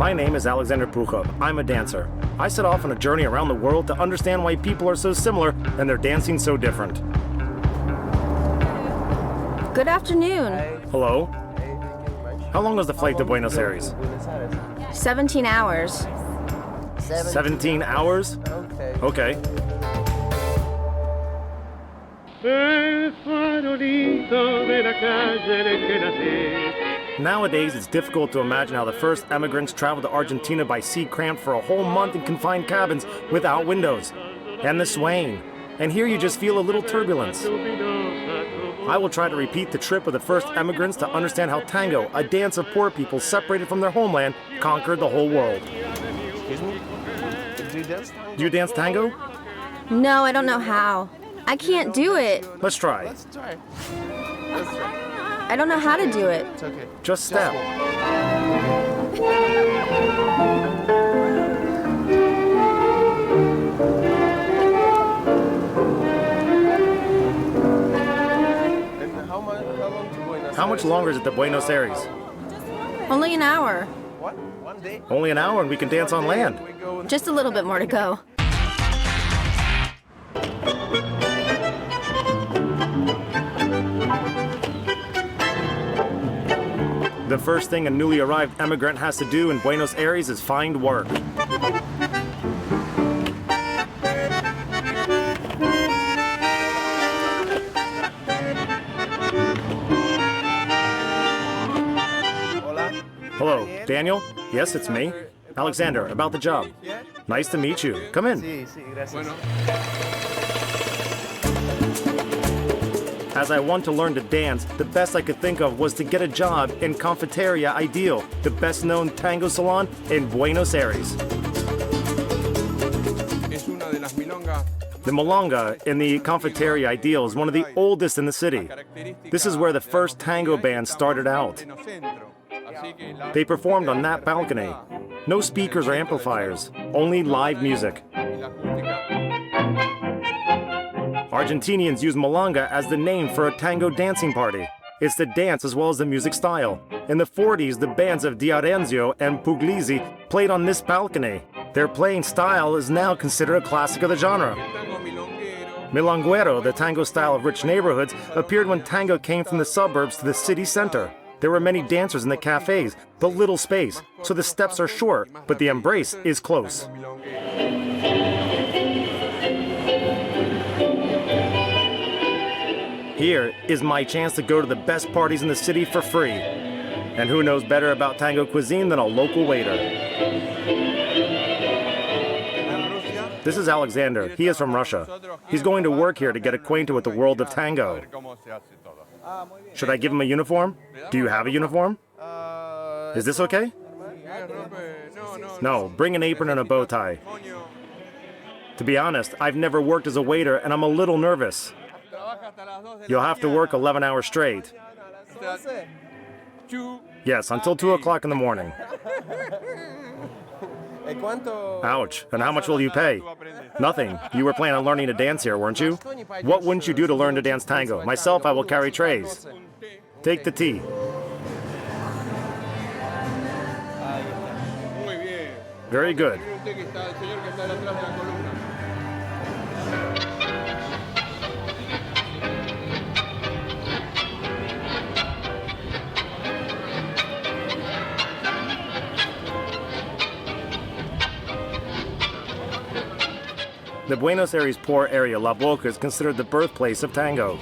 My name is Alexander Pukhov. I'm a dancer. I set off on a journey around the world to understand why people are so similar and their dancing so different. Good afternoon. Hello? How long was the flight to Buenos Aires? 17 hours. 17 hours? Okay. Nowadays, it's difficult to imagine how the first emigrants traveled to Argentina by sea cramped for a whole month in confined cabins without windows. And the swaying. And here you just feel a little turbulence. I will try to repeat the trip of the first emigrants to understand how tango, a dance of poor people separated from their homeland, conquered the whole world. Excuse me? Do you dance tango? Do you dance tango? No, I don't know how. I can't do it. Let's try. Let's try. Let's try. I don't know how to do it. It's okay. Just step. How much longer is it to Buenos Aires? Only an hour. What? One day? Only an hour and we can dance on land. Just a little bit more to go. The first thing a newly arrived emigrant has to do in Buenos Aires is find work. Hello, Daniel? Yes, it's me. Alexander, about the job. Nice to meet you. Come in. As I want to learn to dance, the best I could think of was to get a job in Confiteria Ideal, the best-known tango salon in Buenos Aires. The milonga in the Confiteria Ideal is one of the oldest in the city. This is where the first tango band started out. They performed on that balcony. No speakers or amplifiers, only live music. Argentinians use milonga as the name for a tango dancing party. It's the dance as well as the music style. In the 40s, the bands of D'Arenzio and Puglisi played on this balcony. Their playing style is now considered a classic of the genre. Milonguero, the tango style of rich neighborhoods, appeared when tango came from the suburbs to the city center. There were many dancers in the cafes, but little space, so the steps are short, but the embrace is close. Here is my chance to go to the best parties in the city for free. And who knows better about tango cuisine than a local waiter? This is Alexander. He is from Russia. He's going to work here to get acquainted with the world of tango. Should I give him a uniform? Do you have a uniform? Is this okay? No, bring an apron and a bow tie. To be honest, I've never worked as a waiter and I'm a little nervous. You'll have to work 11 hours straight. Yes, until 2 o'clock in the morning. Ouch, and how much will you pay? Nothing. You were planning on learning to dance here, weren't you? What wouldn't you do to learn to dance tango? Myself, I will carry trays. Take the tea. Very good. The Buenos Aires poor area, La Boca, is considered the birthplace of tango.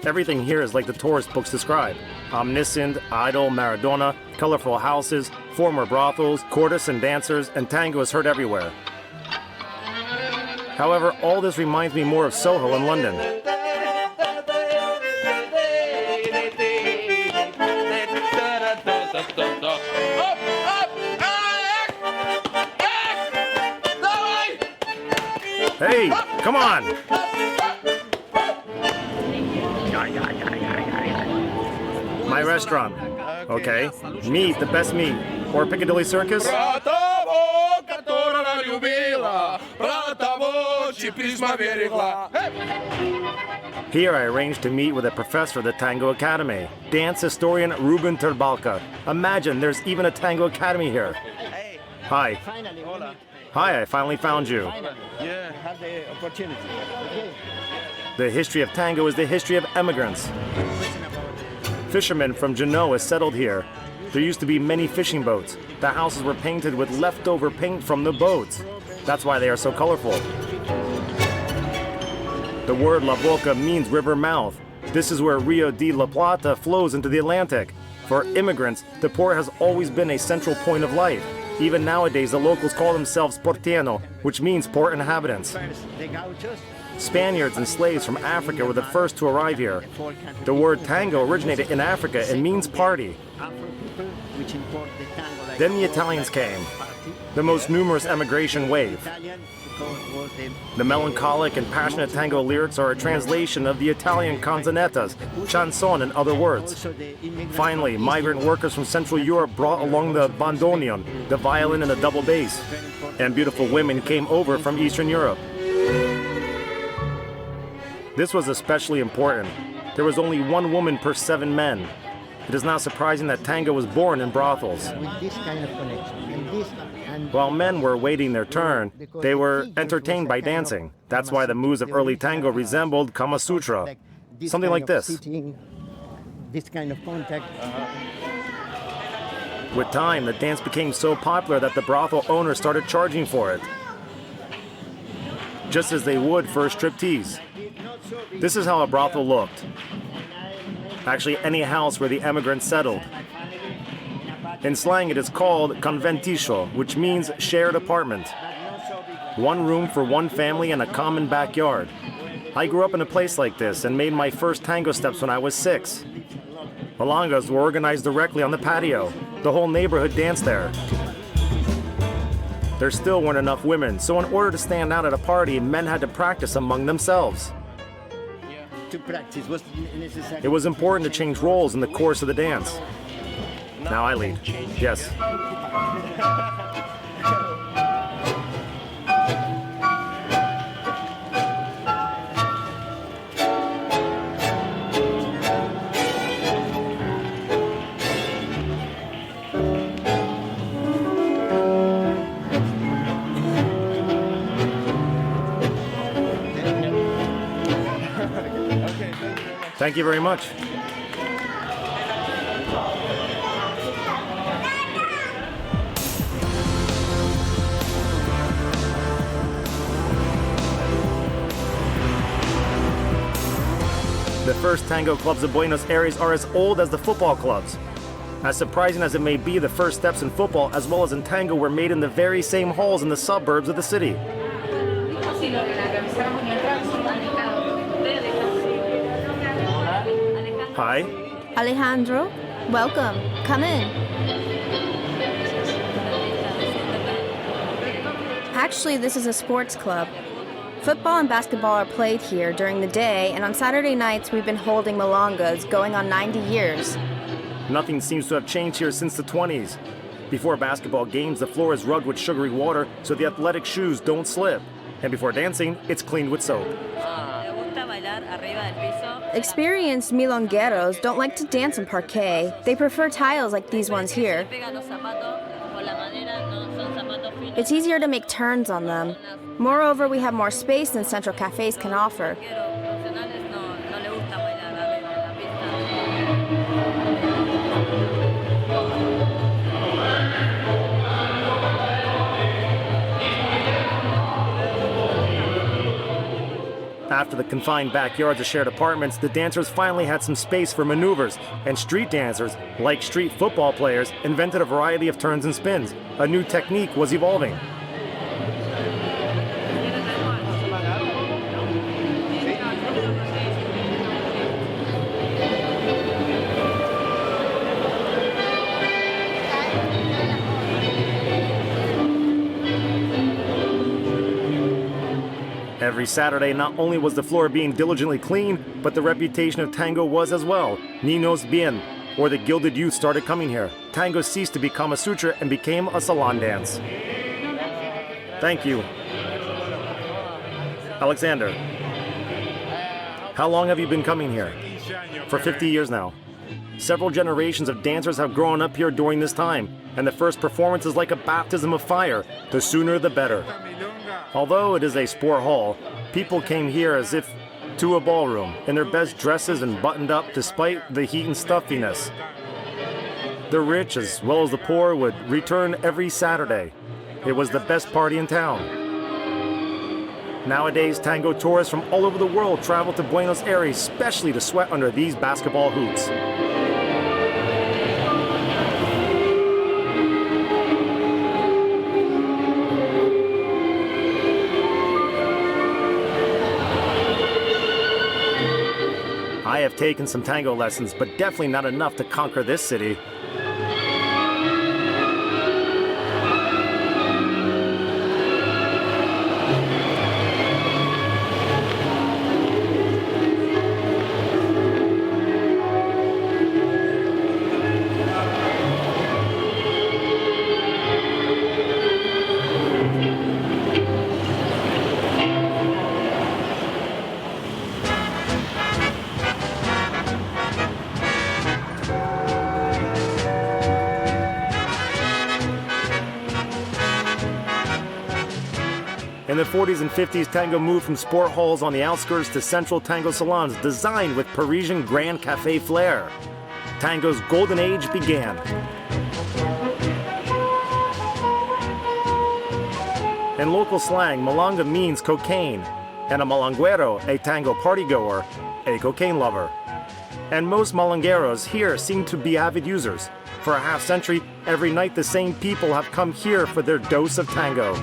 Everything here is like the tourist books describe. Omniscient, idle, Maradona, colorful houses, former brothels, courtesans and dancers, and tango is heard everywhere. However, all this reminds me more of Soho in London. Hey, come on! My restaurant. Okay. Meat, the best meat. Or Piccadilly Circus? Here I arranged to meet with a professor of the Tango Academy, dance historian Ruben Terbalca. Imagine there's even a Tango Academy here. Hey, Hi. hola. Hi, I finally found you. Yeah. Have the opportunity. The history of tango is the history of emigrants. Fishermen from Genoa settled here. There used to be many fishing boats. The houses were painted with leftover paint from the boats. That's why they are so colorful. The word La Boca means river mouth. This is where Rio de la Plata flows into the Atlantic. For immigrants, the port has always been a central point of life. Even nowadays, the locals call themselves portiano, which means port inhabitants. The gauchos, Spaniards and slaves from Africa were the first to arrive here. The word tango originated in Africa and means party. Afro people, which import the tango. Like Then the Italians came, the most numerous emigration wave. Italian, because was The melancholic and passionate tango lyrics are a translation of the Italian canzonettas, chanson, and other words. also the immigrant. Finally, migrant workers from Central Europe brought along the bandoneon, the violin and the double bass. And beautiful women came over from Eastern Europe. This was especially important. There was only one woman per 7 men. It is not surprising that tango was born in brothels. With this kind of connection. And While men were waiting their turn, they were entertained by dancing. That's why the moves of early tango resembled Kama Sutra. Something like kind of this. Sitting, this kind of contact. With time, the dance became so popular that the brothel owners started charging for it, just as they would for a striptease. This is how a brothel looked. Actually, any house where the emigrants settled. In slang, it is called conventillo, which means shared apartment. One room for one family and a common backyard. I grew up in a place like this and made my first tango steps when I was 6. Milongas were organized directly on the patio. The whole neighborhood danced there. There still weren't enough women, so in order to stand out at a party, men had to practice among themselves. To practice was necessary. It was important to change roles in the course of the dance. Now I lead. Yes. Thank you very much. The first tango clubs of Buenos Aires are as old as the football clubs. As surprising as it may be, the first steps in football as well as in tango were made in the very same halls in the suburbs of the city. Hi. Alejandro, welcome. Come in. Actually, this is a sports club. Football and basketball are played here during the day, and on Saturday nights we've been holding milongas going on 90 years. Nothing seems to have changed here since the 20s. Before basketball games, the floor is rubbed with sugary water so the athletic shoes don't slip. And before dancing, it's cleaned with soap. Experienced milongueros don't like to dance on parquet. They prefer tiles like these ones here. It's easier to make turns on them. Moreover, we have more space than central cafes can offer. After the confined backyards of shared apartments, the dancers finally had some space for maneuvers, and street dancers, like street football players, invented a variety of turns and spins. A new technique was evolving. Every Saturday, not only was the floor being diligently cleaned, but the reputation of tango was as well. Niños bien, or the gilded youth, started coming here. Tango ceased to be Kama Sutra and became a salon dance. Thank you. Alexander, how long have you been coming here? For 50 years now. Several generations of dancers have grown up here during this time, and the first performance is like a baptism of fire. The sooner the better. Although it is a sport hall, people came here as if to a ballroom, in their best dresses and buttoned up despite the heat and stuffiness. The rich, as well as the poor, would return every Saturday. It was the best party in town. Nowadays, tango tourists from all over the world travel to Buenos Aires especially to sweat under these basketball hoops. I have taken some tango lessons, but definitely not enough to conquer this city. In the 40s and 50s, tango moved from sport halls on the outskirts to central tango salons designed with Parisian Grand Café flair. Tango's golden age began. In local slang, malanga means cocaine, and a malanguero, a tango partygoer, a cocaine lover. And most malangueros here seem to be avid users. For a half century, every night the same people have come here for their dose of tango.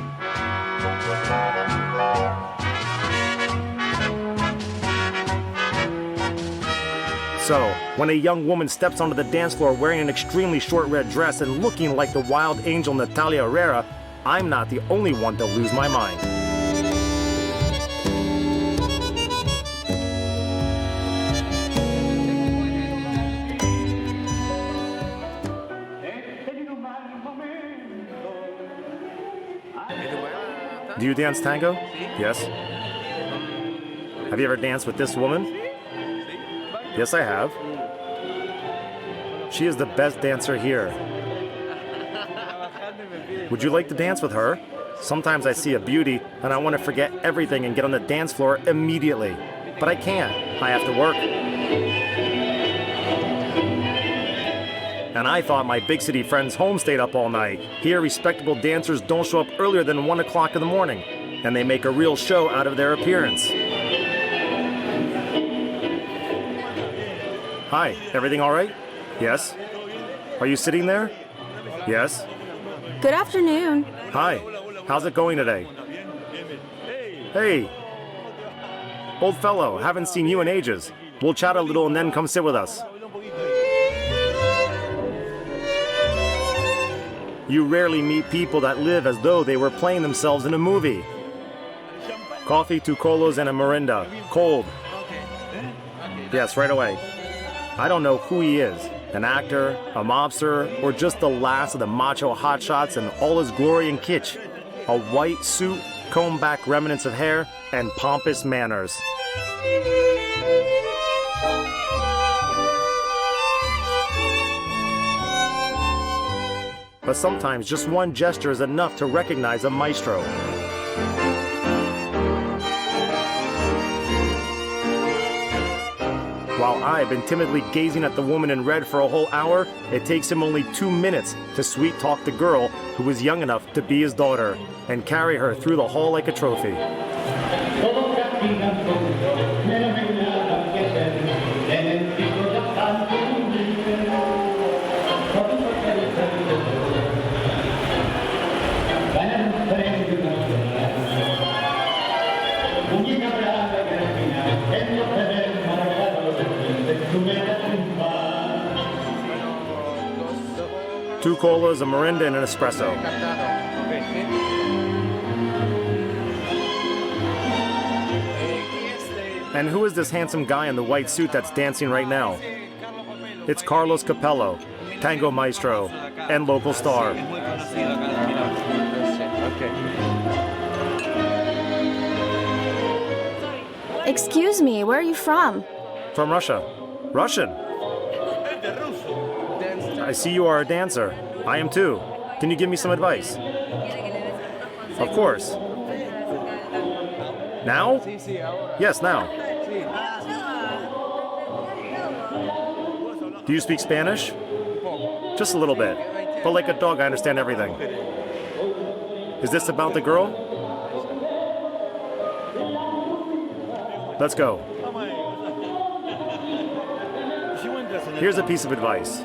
So, when a young woman steps onto the dance floor wearing an extremely short red dress and looking like the wild angel Natalia Herrera, I'm not the only one to lose my mind. Do you dance tango? Yes. Have you ever danced with this woman? Yes, I have. She is the best dancer here. Would you like to dance with her? Sometimes I see a beauty and I want to forget everything and get on the dance floor immediately. But I can't. I have to work. And I thought my big city friends home stayed up all night. Here, respectable dancers don't show up earlier than 1 o'clock in the morning, and they make a real show out of their appearance. Hi, everything all right? Yes. Are you sitting there? Yes. Good afternoon. Hi, how's it going today? Hey. Old fellow, haven't seen you in ages. We'll chat a little and then come sit with us. You rarely meet people that live as though they were playing themselves in a movie. Coffee, 2 colos, and a Mirinda. Cold. Yes, right away. I don't know who he is. An actor, a mobster, or just the last of the macho hotshots in all his glory and kitsch. A white suit, combed back remnants of hair, and pompous manners. But sometimes just one gesture is enough to recognize a maestro. While I've been timidly gazing at the woman in red for a whole hour, it takes him only 2 minutes to sweet-talk the girl who is young enough to be his daughter and carry her through the hall like a trophy. Two colas, a Mirinda, and an espresso. And who is this handsome guy in the white suit that's dancing right now? It's Carlos Capello, tango maestro, and local star. Excuse me, where are you from? From Russia. Russian. I see you are a dancer. I am too. Can you give me some advice? Of course. Now? Yes, now. Do you speak Spanish? Just a little bit. But like a dog, I understand everything. Is this about the girl? Let's go. Here's a piece of advice.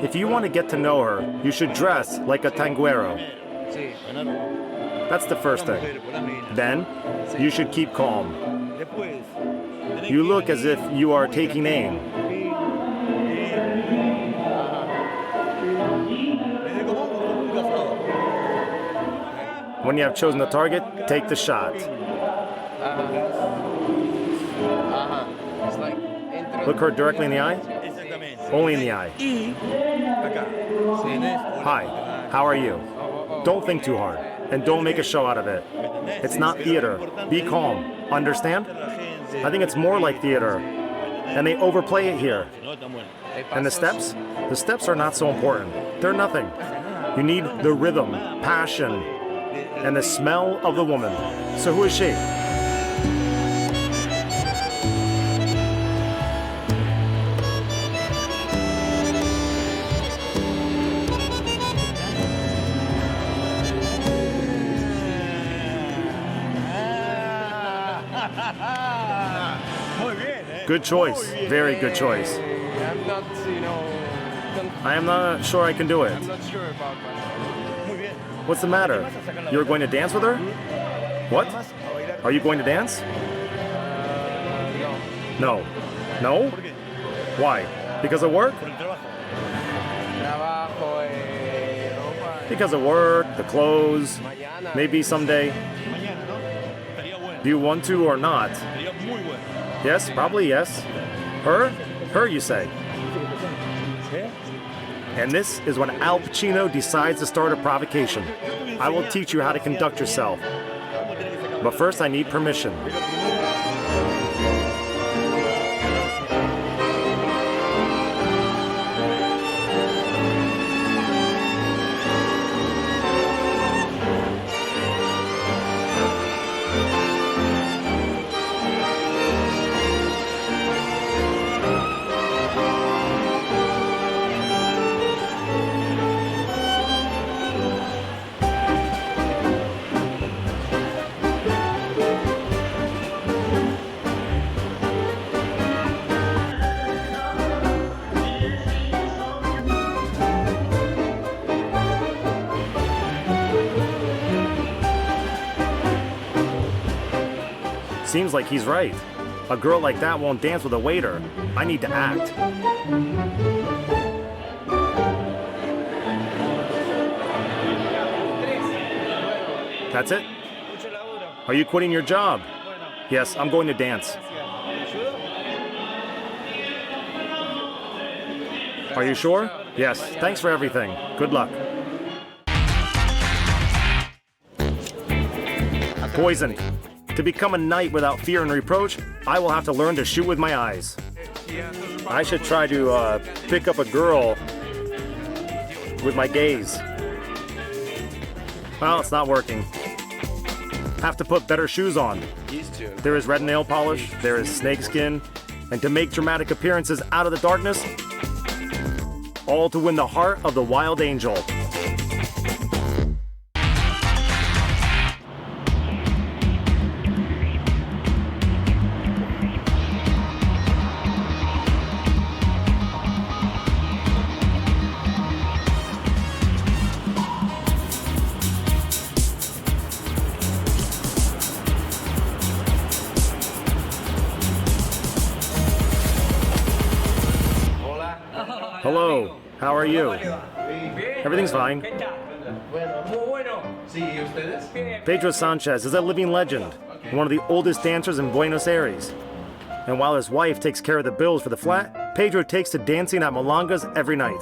If you want to get to know her, you should dress like a tanguero. That's the first thing. Then, you should keep calm. You look as if you are taking aim. When you have chosen the target, take the shot. Look her directly in the eye? Only in the eye. Hi, how are you? Don't think too hard, and don't make a show out of it. It's not theater. Be calm. Understand? I think it's more like theater, and they overplay it here. And the steps? The steps are not so important. They're nothing. You need the rhythm, passion, and the smell of the woman. So who is she? Good choice. Very good choice. I am not sure I can do it. I'm not sure about that. What's the matter? You're going to dance with her? What? Are you going to dance? No. No. No? Why? Because of work? Because of work, the clothes, maybe someday. Do you want to or not? Yes, probably yes. Her? Her, you say. And this is when Al Pacino decides to start a provocation. I will teach you how to conduct yourself. But first I need permission. Seems like he's right. A girl like that won't dance with a waiter. I need to act. That's it? Are you quitting your job? Yes, I'm going to dance. Are you sure? Yes, thanks for everything. Good luck. Poisoned. To become a knight without fear and reproach, I will have to learn to shoot with my eyes. I should try to pick up a girl with my gaze. Well, it's not working. Have to put better shoes on. There is red nail polish, there is snakeskin, and to make dramatic appearances out of the darkness, all to win the heart of the wild angel. Hello, how are you? Everything's fine. Pedro Sanchez is a living legend, one of the oldest dancers in Buenos Aires. And while his wife takes care of the bills for the flat, Pedro takes to dancing at Milongas every night.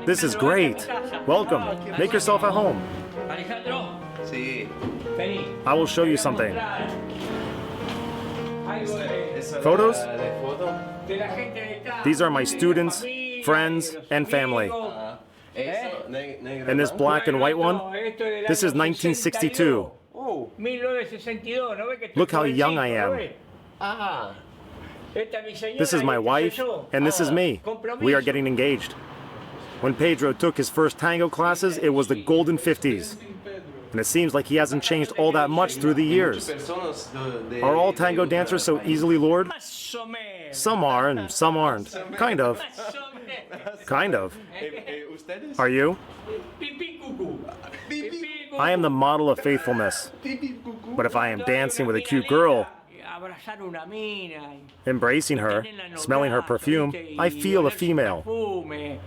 This is great. Welcome. Make yourself at home. Alejandro, Sí. vení. I will show you something. Eso Photos? de foto. De la gente de acá, These are my de la students, familia, friends, de los and family. amigos. Eso, negro. And this black and white one? No, esto es del This año is 1962. 62. Oh. 1962, ¿no ves que estoy Look how young I jovencito, ¿no am. ves? Ah. Esta es mi señora This is y my este wife, soy yo. and this is me. We are getting engaged. When Pedro took his first tango classes, it was the golden 50s. And it seems like he hasn't changed all that much through the years. Personas de Are all tango dancers so easily lured? Más o menos. Some are and some aren't. Kind of. Más o menos. Kind of. ¿Ustedes? Are you? Pipí cucú. Pipí cucú. I am the model of faithfulness. But if I am dancing with a cute girl, Abrazar una mina y embracing her, smelling her perfume, I feel a female. perfume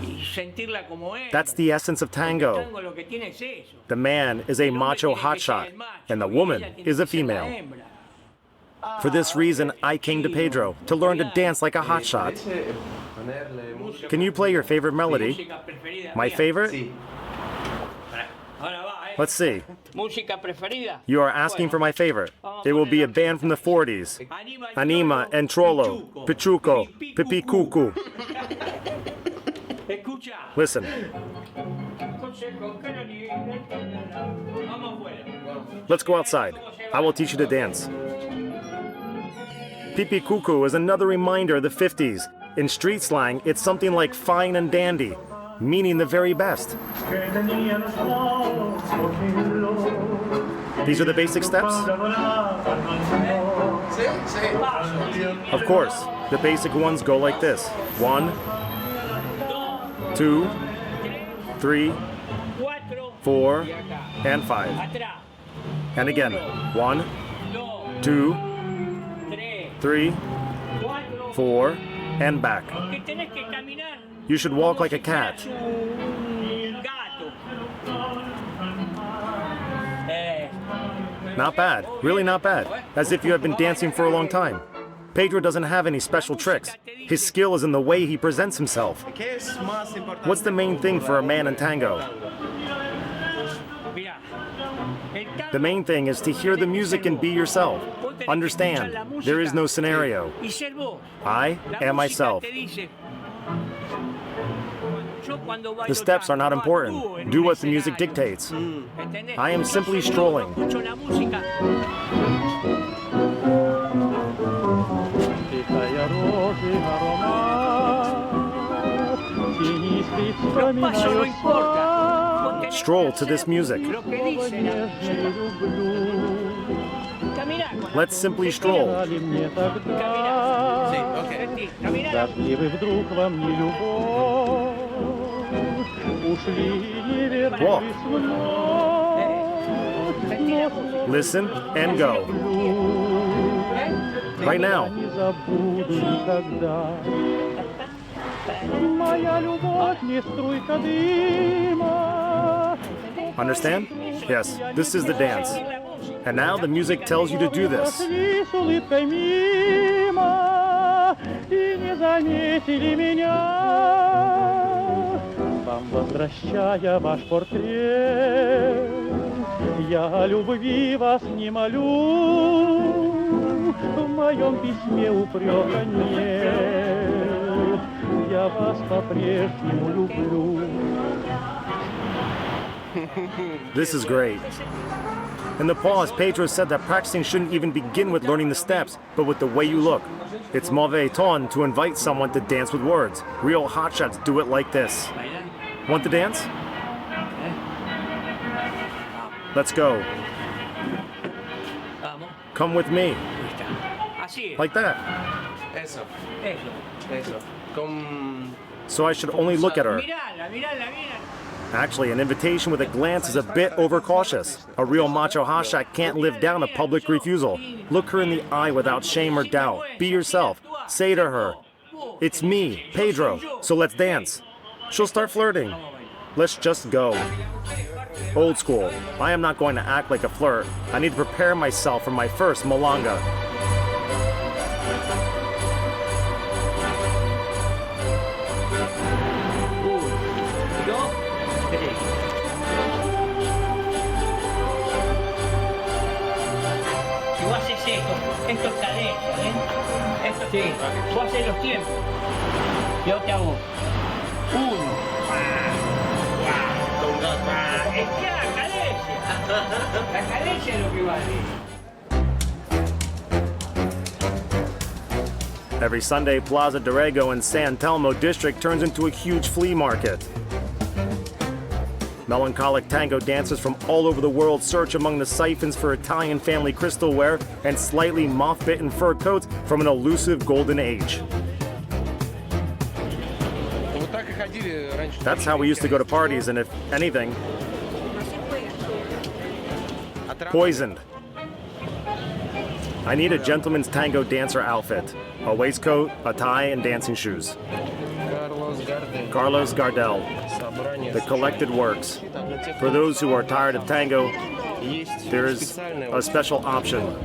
y sentirla como es. That's the essence of tango. Tango lo que tiene es eso. The man is a El hombre macho tiene que ser hotshot, el macho and the y woman ella tiene is a que ser la female. hembra. For this reason, I came to Pedro to learn to dance like a hotshot. Ponerle música. Can you play your favorite melody? Música preferida My mía. favorite? Sí. Ahora va, Let's see. Música preferida. You are asking for my favorite. It will be a band from the 40s. Anima and Trollo, Pichuco, Pipi Cucu. Escucha. Listen, Consejo que no ni- Vamos afuera. let's go outside. I will teach you to dance. Pipi Cucu is another reminder of the 50s. In street slang, it's something like fine and dandy, meaning the very best. These are the basic steps? Sí, sí. Of course, the basic ones go like this. 1, 2, 3, Cuatro. 4, Y acá. and 5. Atrás. And again, 1, Dos. 2, Tres. 3, Cuatro. 4, and back. Que tenés que caminar. You should walk como like a si cat. fueras un gato. Not bad, really not bad. As if you have been dancing for a long time. Pedro doesn't have any special tricks. His skill is in the way he presents himself. ¿Qué es más importante? What's the main thing for a man in tango? Mirá, el tango, The main thing is to hear the music and be yourself. vos tenés que Understand, escuchar la música there is no scenario. y ser vos. I La am música myself. te dice, yo cuando bailo The steps are not tango, important. actúo en Do un what the music escenario. dictates. ¿Entendés? I am Yo simply soy yo, strolling. escucho la música. Los pasos no importa. Vos tenés Stroll que to this hacer music. Lo que dice la música. Caminá con la Let's simply stroll. Caminá. Sí, ok. Sentí, caminá. Вы вдруг во мне любовь, ушли не Walk. вернулись вновь. Sentí la música. Listen and go. Right now. Не забуду никогда. Моя любовь не струйка дыма. Understand? Yes, this is the dance. And now the music tells you to do this. Прошли с улыбкой мимо и не заметили меня. Вам возвращая ваш портрет, я о любви вас не молю. В моем письме упрека нет, я вас по-прежнему люблю. This is great. In the pause, Pedro said that practicing shouldn't even begin with learning the steps, but with the way you look. It's mauvais ton to invite someone to dance with words. Real hotshots do it like this. Want to dance? Let's go. Vamos. Come with me. Ahí está. Así es. Like that. Eso, Eso. eso. Con... So I should only look at her. Mirala, mirala, mirala. Actually, an invitation with a glance is a bit overcautious. A real macho hotshot can't live down a public refusal. Look her in the eye without shame or doubt. Be yourself. Say to her, "It's me, Pedro, so let's dance." She'll start flirting. Let's just go. Old school. I am not going to act like a flirt. I need to prepare myself for my first milonga. Uno, dos, tres. Sí, vos haces los tiempos. Yo te hago 1. Es que la cadencia es lo que vale. Every Sunday, Plaza Dorrego in San Telmo district turns into a huge flea market. Melancholic tango dancers from all over the world search among the siphons for Italian family crystalware and slightly moth-bitten fur coats from an elusive golden age. That's how we used to go to parties, and if anything, poisoned. I need a gentleman's tango dancer outfit, a waistcoat, a tie, and dancing shoes. Carlos Gardell, The Collected Works. For those who are tired of tango, there's a special option,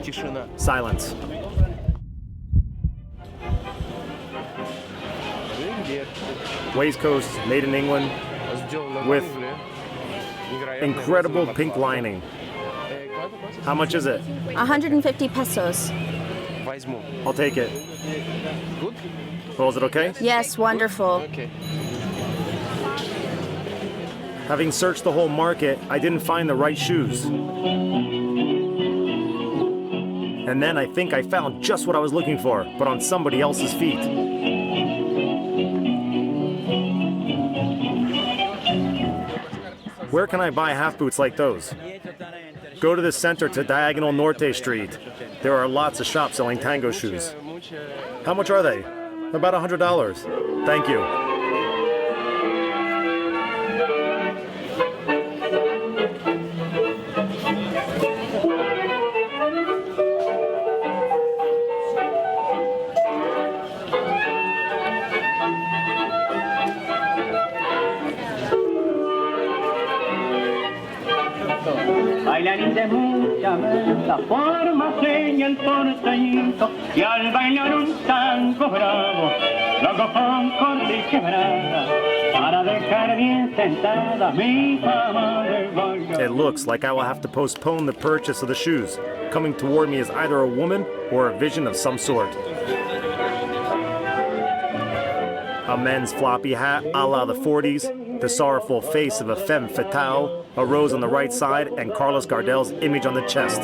silence. Waistcoats made in England with incredible pink lining. How much is it? 150 pesos. I'll take it. Well, is it okay? Yes, wonderful. Having searched the whole market, I didn't find the right shoes. And then I think I found just what I was looking for, but on somebody else's feet. Where can I buy half boots like those? Go to the center to Diagonal Norte Street. There are lots of shops selling tango shoes. How much are they? About $100. Thank you. Bailarín de mucha mesa, forma, seña el porteñito, y al bailar un tango bravo, loco con corte y quebrada, para dejar bien sentada mi fama de baile. It looks like I will have to postpone the purchase of the shoes. Coming toward me is either a woman or a vision of some sort. A men's floppy hat a la the 40s, the sorrowful face of a femme fatale, a rose on the right side, and Carlos Gardell's image on the chest.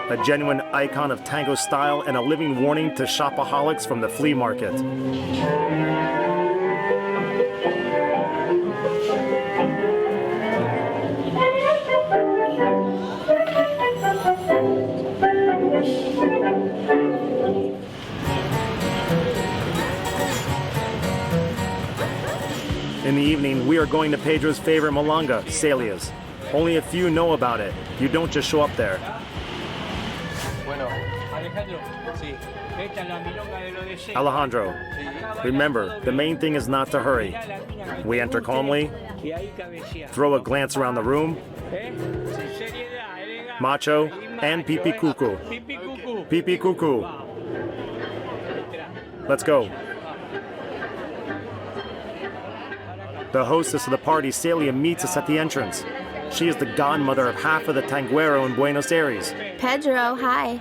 A genuine icon of tango style and a living warning to shopaholics from the flea market. In the evening, we are going to Pedro's favorite malanga, Celia's. Only a few know about it. You don't just show up there. Alejandro, remember, the main thing is not to hurry. We enter calmly, throw a glance around the room, macho, and pipi cuckoo. Pipi cuckoo. Let's go. The hostess of the party, Celia, meets us at the entrance. She is the godmother of half of the tanguero in Buenos Aires. Pedro, hi.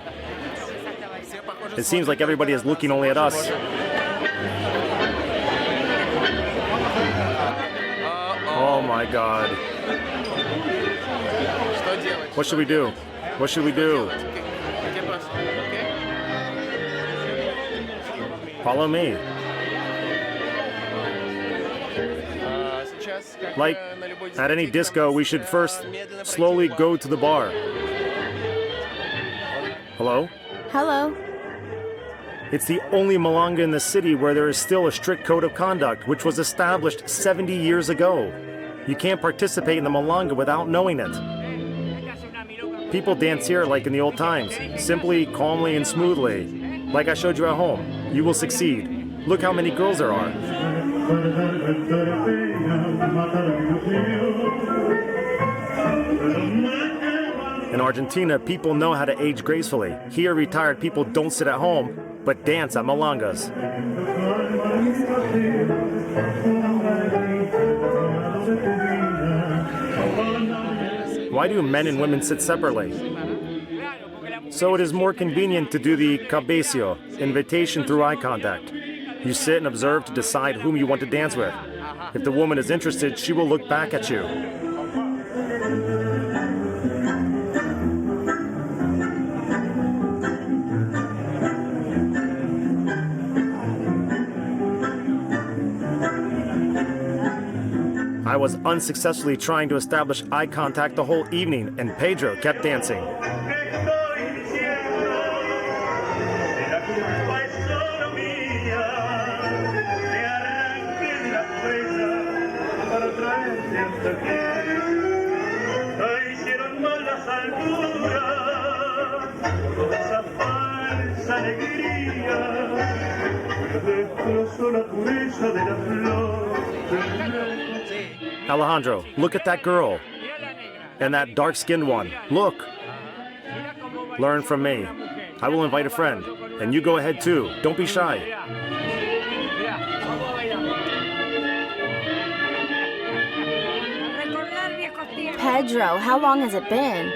It seems like everybody is looking only at us. Oh my God. What should we do? What should we do? Follow me. Like at any disco, we should first slowly go to the bar. Hello? Hello. It's the only malanga in the city where there is still a strict code of conduct, which was established 70 years ago. You can't participate in the malanga without knowing it. People dance here like in the old times, simply, calmly, and smoothly. Like I showed you at home. You will succeed. Look how many girls there are. In Argentina, people know how to age gracefully. Here, retired people don't sit at home, but dance at malangas. Why do men and women sit separately? So it is more convenient to do the cabeceo, invitation through eye contact. You sit and observe to decide whom you want to dance with. If the woman is interested, she will look back at you. I was unsuccessfully trying to establish eye contact the whole evening, and Pedro kept dancing. Alejandro, look at that girl. And that dark-skinned one. Look. Learn from me. I will invite a friend. And you go ahead too. Don't be shy. Pedro, how long has it been?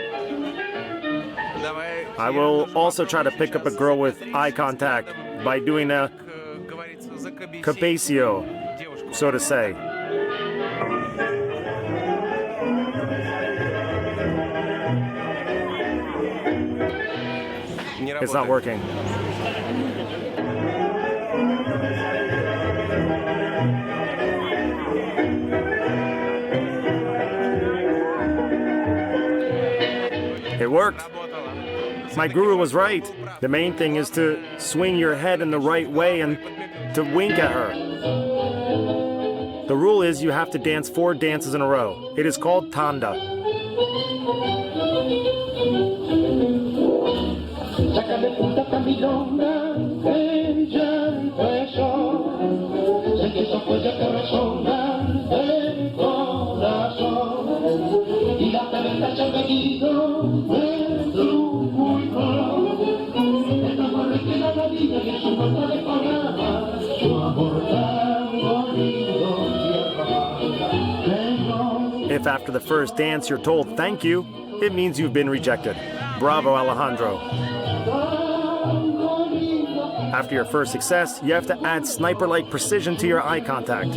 I will also try to pick up a girl with eye contact by doing a cabeceo, so to say. It's not working. It worked. My guru was right. The main thing is to swing your head in the right way and to wink at her. The rule is you have to dance 4 dances in a row. It is called tanda. If after the first dance you're told thank you, it means you've been rejected. Bravo, Alejandro. After your first success, you have to add sniper-like precision to your eye contact.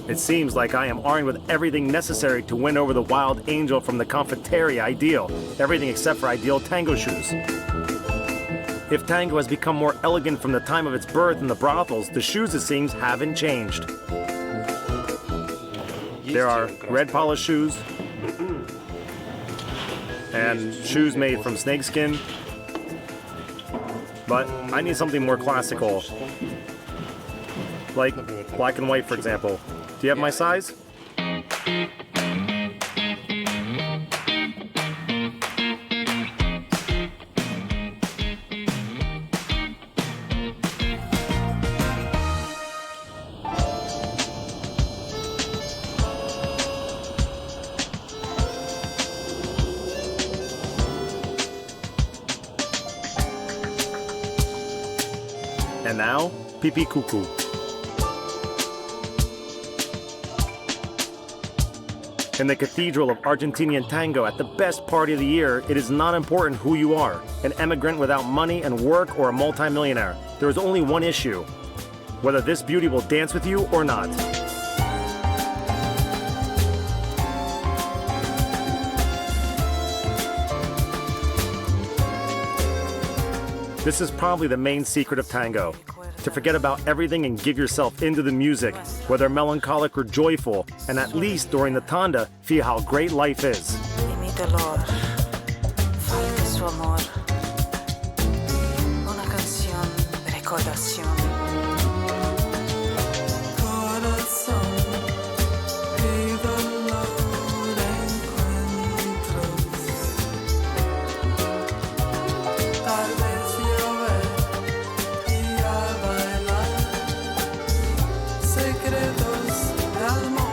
It seems like I am armed with everything necessary to win over the wild angel from the confiteria Ideal. Everything except for ideal tango shoes. If tango has become more elegant from the time of its birth in the brothels, the shoes, it seems, haven't changed. There are red polished shoes, and shoes made from snakeskin. But I need something more classical. Like black and white, for example. Do you have my size? And now, Pipi Cuckoo. In the Cathedral of Argentinian Tango, at the best party of the year, it is not important who you are, an emigrant without money and work or a multimillionaire. There is only one issue, whether this beauty will dance with you or not. This is probably the main secret of tango. to forget about everything and give yourself into the music, whether melancholic or joyful, and at least during the tanda, feel how great life is. Mi dolor, falta su amor. Una canción de recordación. Corazón y dolor encuentros. Tal vez llover y a bailar. Secretos de amor.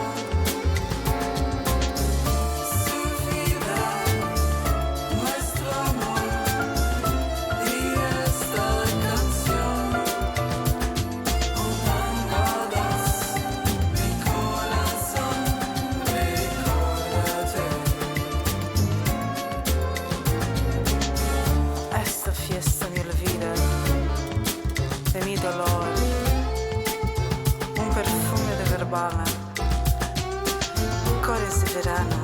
Cores de verano,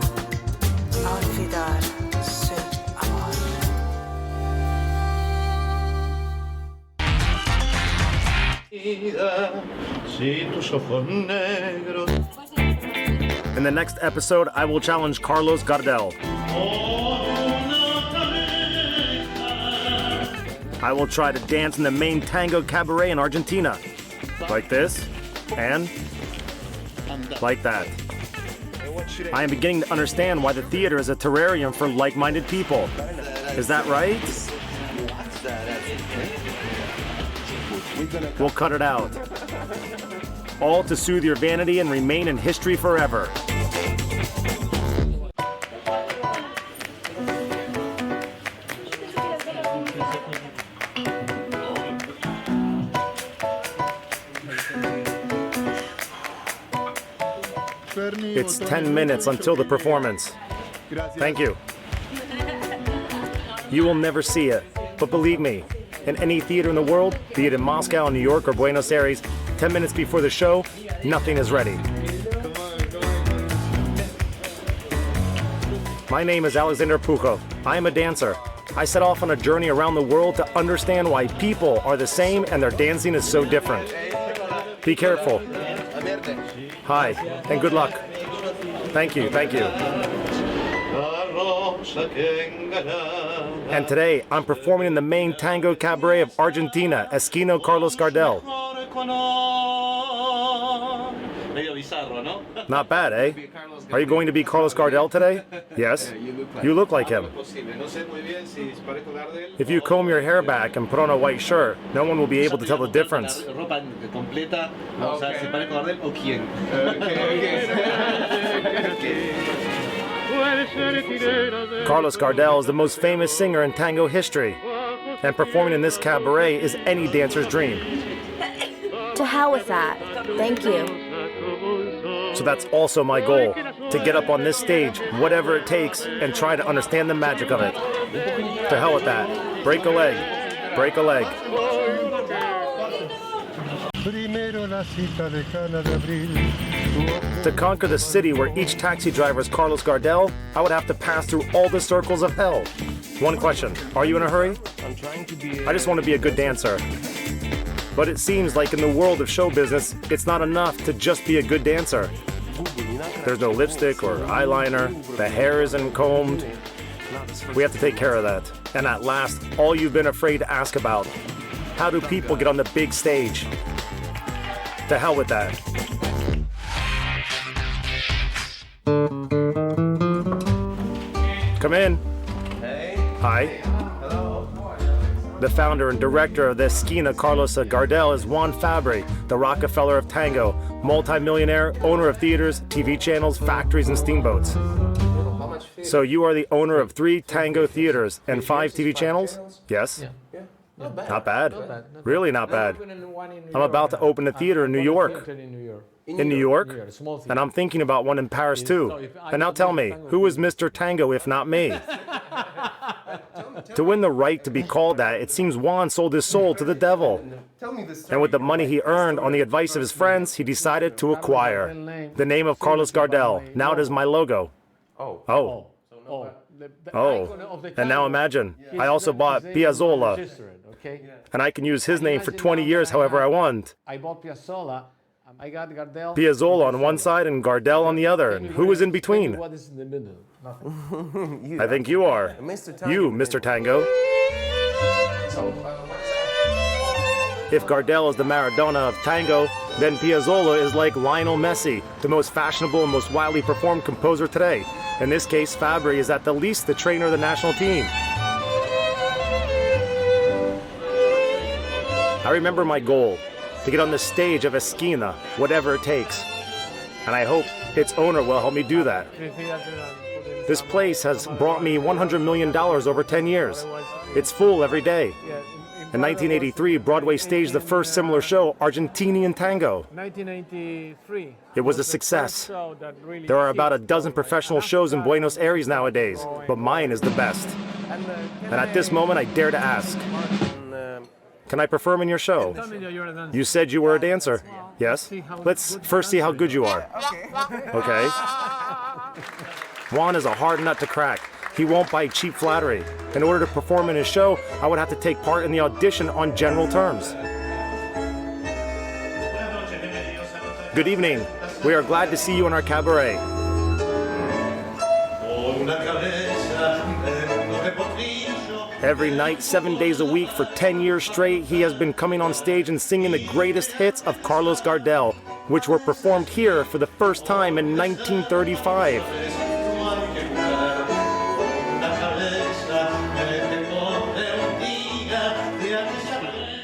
a olvidar su amor. In the next episode, I will challenge Carlos Gardell. I will try to dance in the main tango cabaret in Argentina. Like this, and like that. I am beginning to understand why the theater is a terrarium for like-minded people. Is that right? We'll cut it out. All to soothe your vanity and remain in history forever. It's 10 minutes until the performance. Thank you. You will never see it, but believe me, in any theater in the world, be it in Moscow, New York, or Buenos Aires, 10 minutes before the show, nothing is ready. My name is Alexander Pukhov. I am a dancer. I set off on a journey around the world to understand why people are the same and their dancing is so different. Be careful. Hi, and good luck. Thank you, thank you. And today, I'm performing in the main tango cabaret of Argentina, Esquino Carlos Gardell. Not bad, eh? Are you going to be Carlos Gardell today? Yes. You look like him. If you comb your hair back and put on a white shirt, no one will be able to tell the difference. Carlos Gardell is the most famous singer in tango history, and performing in this cabaret is any dancer's dream. To hell with that. Thank you. So that's also my goal, to get up on this stage, whatever it takes, and try to understand the magic of it. To hell with that. Break a leg. Break a leg. To conquer the city where each taxi driver is Carlos Gardell, I would have to pass through all the circles of hell. One question, are you in a hurry? I just want to be a good dancer. But it seems like in the world of show business, it's not enough to just be a good dancer. There's no lipstick or eyeliner, the hair isn't combed. We have to take care of that. And at last, all you've been afraid to ask about. How do people get on the big stage? To hell with that. Come in. Hey. Hi. Hello. The founder and director of the Esquina Carlos Gardell is Juan Fabri, the Rockefeller of tango, multi-millionaire, owner of theaters, TV channels, factories, and steamboats. How much fee? So you are the owner of 3 tango theaters and 5 TV channels? Yes. Yeah. Not bad. Not bad. Not bad. Really not bad. I'm about to open a theater in New York. In New York? And I'm thinking about one in Paris too. And now tell me, who is Mr. Tango if not me? To win the right to be called that, it seems Juan sold his soul to the devil. And with the money he earned on the advice of his friends, he decided to acquire the name of Carlos Gardell. Now it is my logo. Oh. Oh, and now imagine, I also bought Piazzolla, and I can use his name for 20 years however I want. I bought Piazzolla. I got Gardell. Piazzolla on one side and Gardell on the other, and who is in between? What is in the middle? Nothing. I think you are. You, Mr. Tango. If Gardell is the Maradona of tango, then Piazzolla is like Lionel Messi, the most fashionable and most widely performed composer today. In this case, Fabri is at the least the trainer of the national team. I remember my goal, to get on the stage of Esquina, whatever it takes. And I hope its owner will help me do that. This place has brought me $100 million over 10 years. It's full every day. In 1983, Broadway staged the first similar show, Argentinian Tango. 1983. It was a success. There are about a dozen professional shows in Buenos Aires nowadays, but mine is the best. And at this moment, I dare to ask, can I perform in your show? You said you were a dancer. Yes? Let's first see how good you are. Okay. Juan is a hard nut to crack. He won't bite cheap flattery. In order to perform in his show, I would have to take part in the audition on general terms. Good evening. We are glad to see you in our cabaret. Every night, 7 days a week, for 10 years straight, he has been coming on stage and singing the greatest hits of Carlos Gardel, which were performed here for the first time in 1935.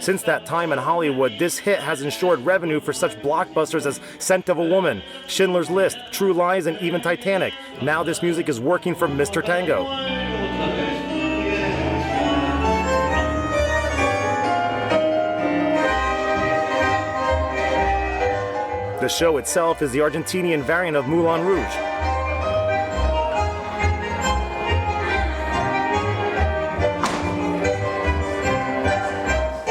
Since that time in Hollywood, this hit has ensured revenue for such blockbusters as Scent of a Woman, Schindler's List, True Lies, and even Titanic. Now this music is working for Mr. Tango. The show itself is the Argentinian variant of Moulin Rouge.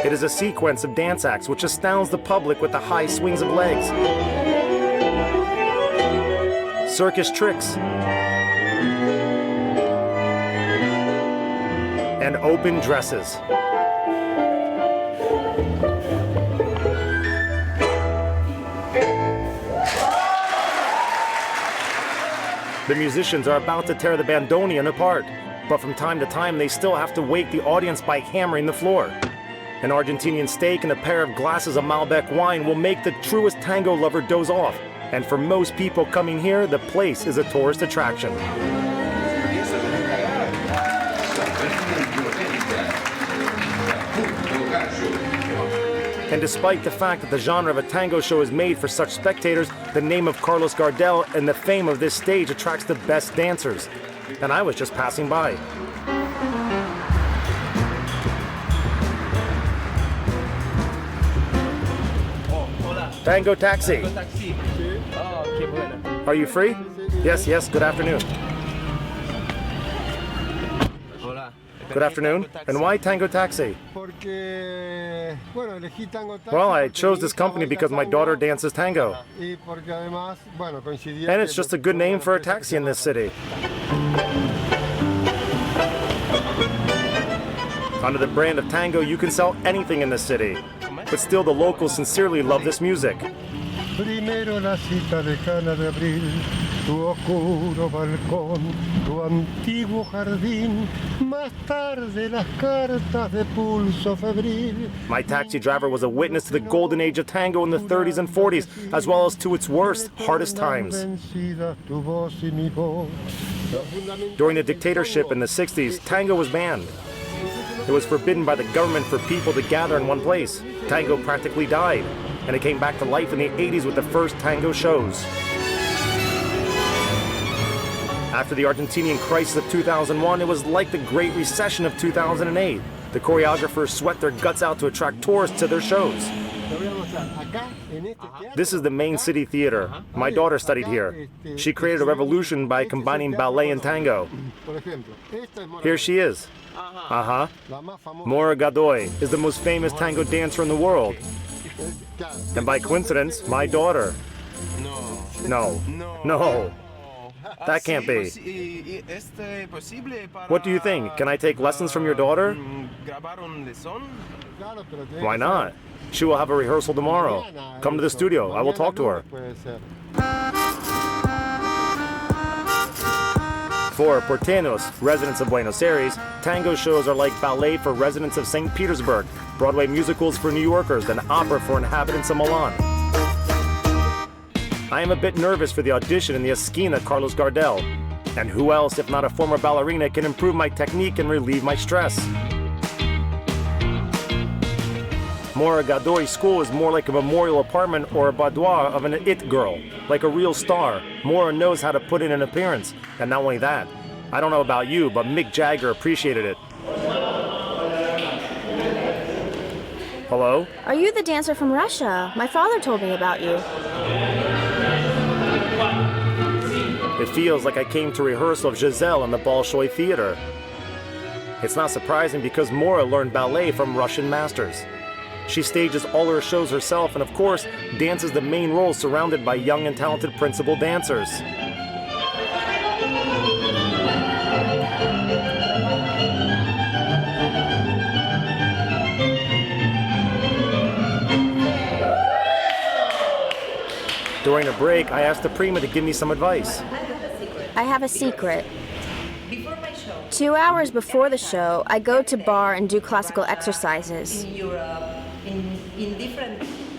It is a sequence of dance acts which astounds the public with the high swings of legs, circus tricks, and open dresses. The musicians are about to tear the bandoneon apart, but from time to time they still have to wake the audience by hammering the floor. An Argentinian steak and a pair of glasses of Malbec wine will make the truest tango lover doze off. And for most people coming here, the place is a tourist attraction. And despite the fact that the genre of a tango show is made for such spectators, the name of Carlos Gardel and the fame of this stage attracts the best dancers. And I was just passing by. Tango Taxi. Are you free? Yes, yes, good afternoon. Good afternoon. And why Tango Taxi? Well, I chose this company because my daughter dances tango. And it's just a good name for a taxi in this city. Under the brand of tango, you can sell anything in this city. But still, the locals sincerely love this music. Primero la cita lejana de abril, tu oscuro balcón, tu antiguo jardín, más tarde las cartas de pulso febril. My taxi driver was a witness to the golden age of tango in the 30s and 40s, as well as to its worst, hardest times. During the dictatorship in the 60s, tango was banned. It was forbidden by the government for people to gather in one place. Tango practically died, and it came back to life in the 80s with the first tango shows. After the Argentinian crisis of 2001, it was like the Great Recession of 2008. The choreographers sweat their guts out to attract tourists to their shows. This is the main city theater. My daughter studied here. She created a revolution by combining ballet and tango. Here she is. Mora Godoy is the most famous tango dancer in the world. And by coincidence, my daughter. No. That can't be. What do you think? Can I take lessons from your daughter? Why not? She will have a rehearsal tomorrow. Come to the studio. I will talk to her. For porteños, residents of Buenos Aires, tango shows are like ballet for residents of St. Petersburg, Broadway musicals for New Yorkers, and opera for inhabitants of Milan. I am a bit nervous for the audition in the Esquina Carlos Gardell. And who else, if not a former ballerina, can improve my technique and relieve my stress? Mora Gadori School is more like a memorial apartment or a boudoir of an it girl, like a real star. Mora knows how to put in an appearance, and not only that, I don't know about you, but Mick Jagger appreciated it. Hello? Are you the dancer from Russia? My father told me about you. It feels like I came to rehearsal of Giselle in the Bolshoi Theater. It's not surprising because Mora learned ballet from Russian masters. She stages all her shows herself and, of course, dances the main role surrounded by young and talented principal dancers. During a break, I asked the prima to give me some advice. I have a secret. 2 hours before the show, I go to bar and do classical exercises.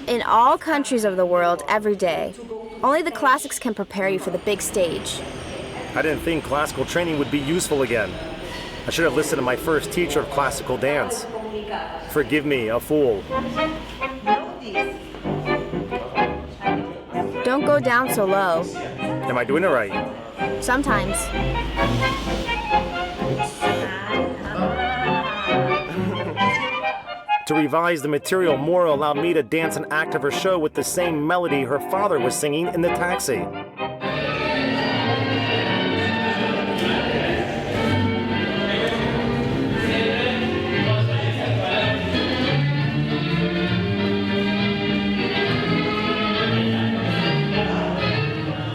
In all countries of the world, every day. Only the classics can prepare you for the big stage. I didn't think classical training would be useful again. I should have listened to my first teacher of classical dance. Forgive me, a fool. Don't go down so low. Am I doing it right? Sometimes. To revise the material, Mora allowed me to dance an act of her show with the same melody her father was singing in the taxi.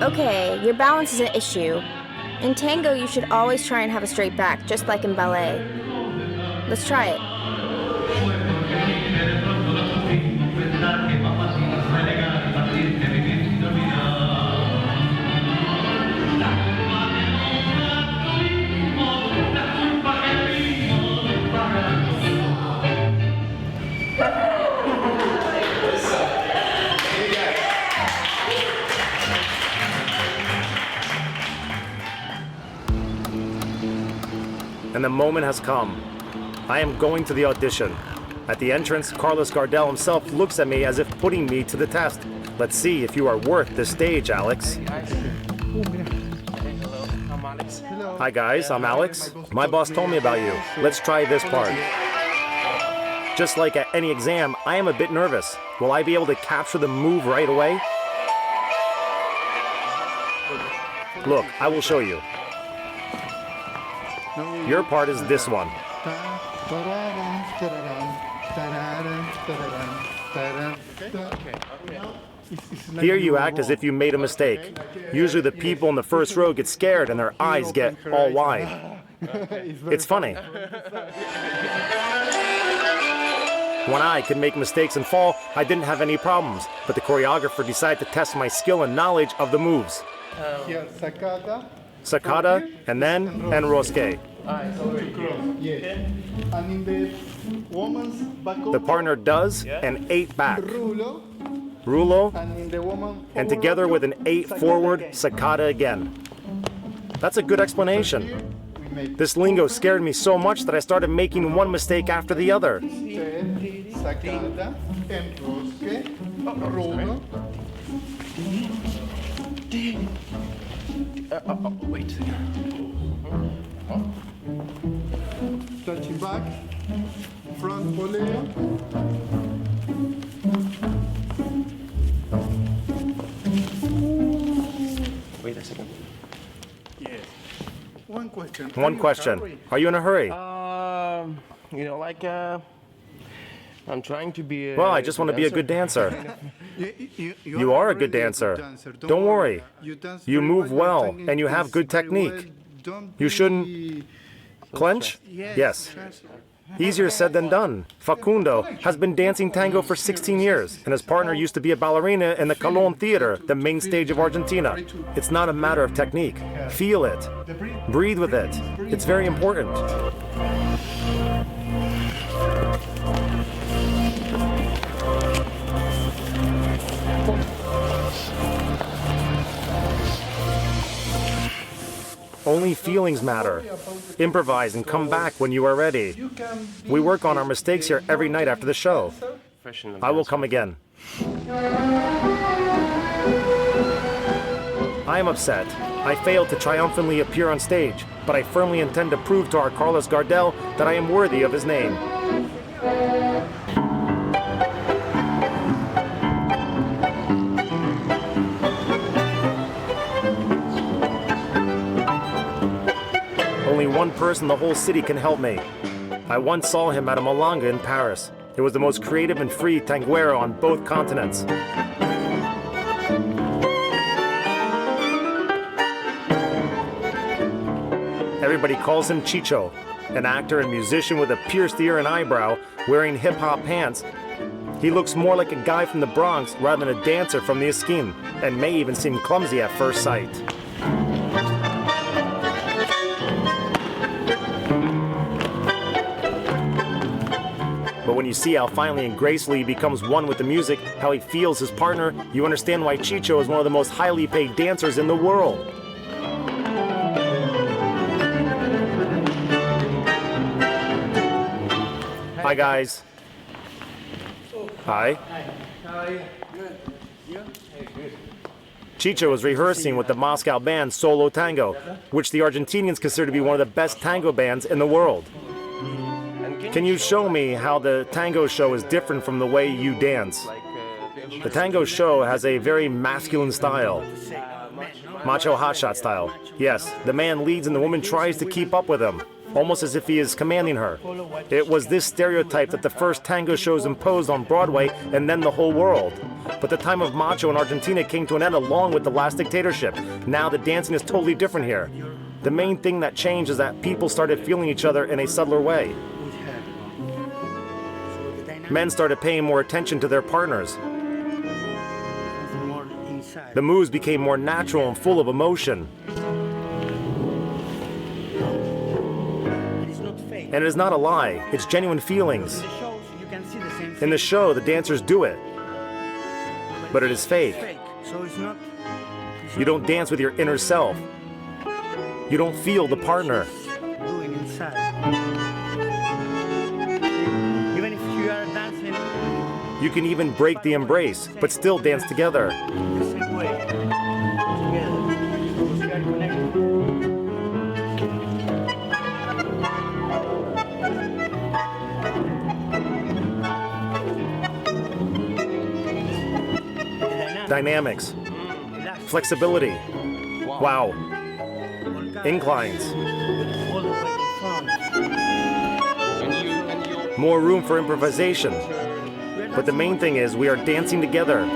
Okay, your balance is an issue. In tango, you should always try and have a straight back, just like in ballet. Let's try it. And the moment has come. I am going to the audition. At the entrance, Carlos Gardell himself looks at me as if putting me to the test. Let's see if you are worth the stage, Alex. Hi guys, I'm Alex. My boss told me about you. Let's try this part. Just like at any exam, I am a bit nervous. Will I be able to capture the move right away? Look, I will show you. Your part is this one. Here you act as if you made a mistake. Usually the people in the first row get scared and their eyes get all wide. It's funny. When I could make mistakes and fall, I didn't have any problems, but the choreographer decided to test my skill and knowledge of the moves. Sacada, and then enrosque. The partner does an 8 back. Rulo, and together with an 8 forward, sacada again. That's a good explanation. This lingo scared me so much that I started making one mistake after the other. Wait. Touching back, front poleo. Wait a second. Yes. One question. One question. Are you in a hurry? You know, like I'm trying to be a Well, I just want to be a good dancer. You are a good dancer. Don't worry. You move well, and you have good technique. You shouldn't clench? Yes. Easier said than done. Facundo has been dancing tango for 16 years, and his partner used to be a ballerina in the Colón Theater, the main stage of Argentina. It's not a matter of technique. Feel it. Breathe with it. It's very important. Only feelings matter. Improvise and come back when you are ready. We work on our mistakes here every night after the show. I will come again. I am upset. I failed to triumphantly appear on stage, but I firmly intend to prove to our Carlos Gardell that I am worthy of his name. Only one person in the whole city can help me. I once saw him at a Malanga in Paris. It was the most creative and free tanguero on both continents. Everybody calls him Chicho, an actor and musician with a pierced ear and eyebrow, wearing hip-hop pants. He looks more like a guy from the Bronx rather than a dancer from the Esquina, and may even seem clumsy at first sight. But when you see how finally and gracefully he becomes one with the music, how he feels his partner, you understand why Chicho is one of the most highly paid dancers in the world. Hi, guys. Hi. How are you? Good. You? Hey, good. Chicho was rehearsing with the Moscow band Solo Tango, which the Argentinians consider to be one of the best tango bands in the world. Can you show me how the tango show is different from the way you dance? The tango show has a very masculine style. Macho hotshot style. Yes, the man leads and the woman tries to keep up with him, almost as if he is commanding her. It was this stereotype that the first tango shows imposed on Broadway and then the whole world. But the time of macho in Argentina came to an end along with the last dictatorship. Now the dancing is totally different here. The main thing that changed is that people started feeling each other in a subtler way. Men started paying more attention to their partners. The moves became more natural and full of emotion. And it is not a lie, it's genuine feelings. In the show, the dancers do it. But it is fake. You don't dance with your inner self. You don't feel the partner. You can even break the embrace, but still dance together. Dynamics. Flexibility. Wow. Inclines. More room for improvisation. But the main thing is we are dancing together.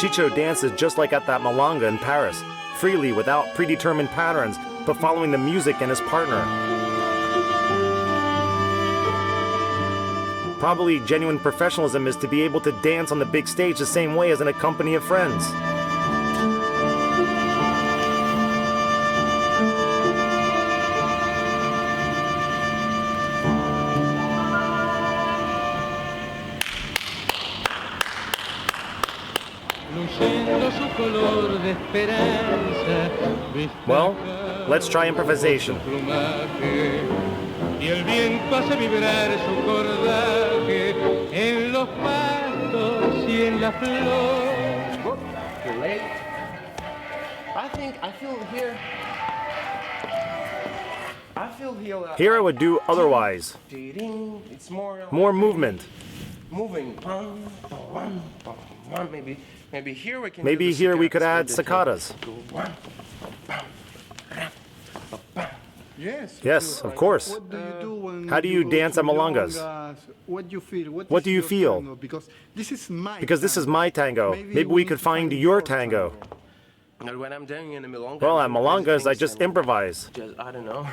Chicho dances just like at that Malanga in Paris, freely without predetermined patterns, but following the music and his partner. Probably genuine professionalism is to be able to dance on the big stage the same way as in a company of friends. Well, let's try improvisation. Y el viento hace vibrar su cordaje en una flor. Whoop, you're late. I feel here. Here I would do otherwise. It's more Movement. moving. Maybe here we can. Maybe here we could add staccatas. Yes, of course. What do you do when How do you go dance to at milongas? What do you feel? What do you is your feel? tango? Because this is my my tango. Maybe we could find your tango. And when I'm doing in a milonga. Well, at milongas, I just improvise. I don't know.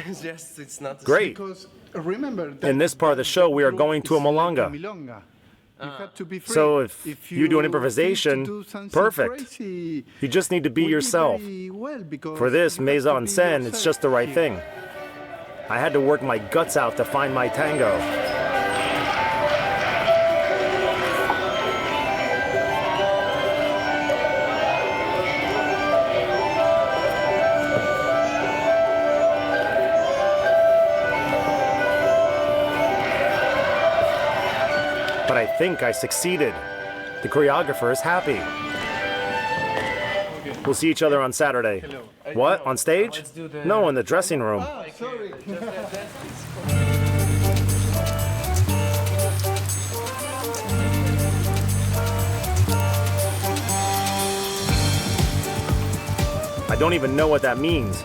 It's not. Great. Because remember that In this part of the show, we are going to a milonga. You have to be free. So if you do an think to improvisation, do something perfect. crazy, You just need to be would yourself. very well, because For this, you have mise to en be scène, it's yourself just the right here. thing. I had to work my guts out to find my tango. But I think I succeeded. The choreographer is happy. We'll see each other on Saturday. What? On stage? No, in the dressing room. Sorry. I don't even know what that means.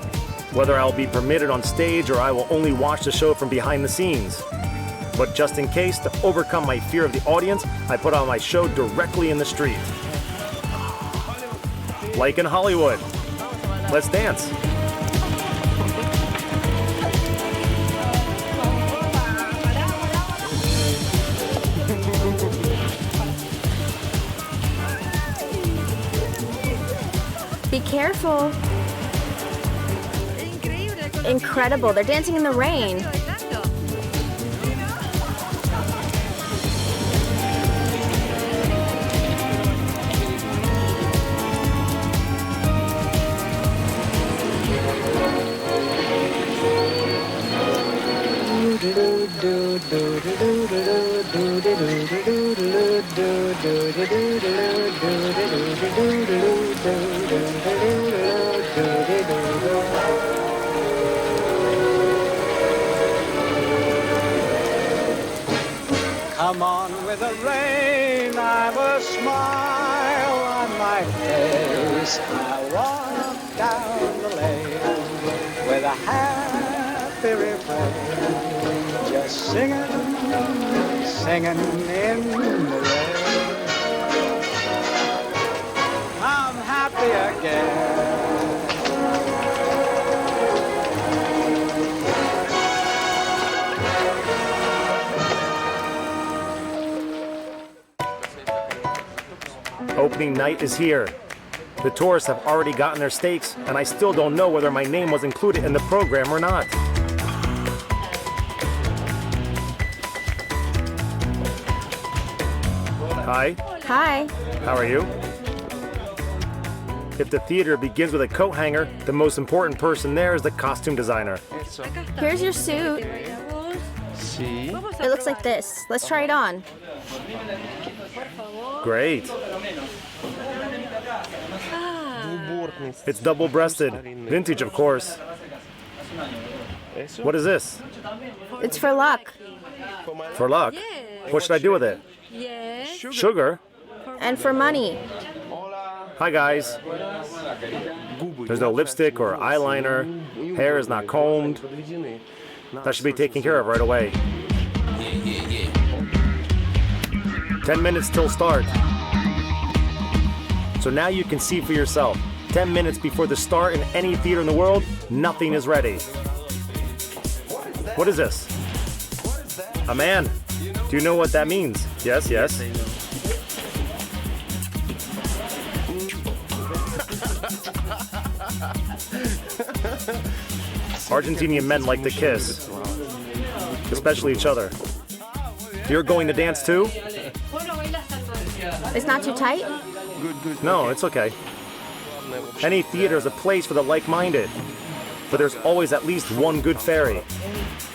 Whether I'll be permitted on stage or I will only watch the show from behind the scenes. But just in case, to overcome my fear of the audience, I put on my show directly in the street. Like in Hollywood. Let's dance. Be careful. Incredible, they're dancing in the rain. Come on with the rain, I've a smile on my face. I walk down the lane with a happy refrain, just singing, singing in the rain. I'm happy again. Opening night is here. The tourists have already gotten their steaks, and I still don't know whether my name was included in the program or not. Hi, Hi. how are you? If the theater begins with a coat hanger, the most important person there is the costume designer. Here's your suit. See? It looks like this. Let's try it on. Great. It's double-breasted. Vintage, of course. What is this? It's for luck. For luck. What should I do with it? Sugar? And for money. Hi, guys. There's no lipstick or eyeliner. Hair is not combed. That should be taken care of right away. 10 minutes till start. So now you can see for yourself. 10 minutes before the start in any theater in the world, nothing is ready. What is this? A man. Do you know what that means? Yes, yes. Argentinian men like to kiss. Especially each other. You're going to dance too? It's not too tight? No, it's okay. Any theater is a place for the like-minded. But there's always at least one good fairy.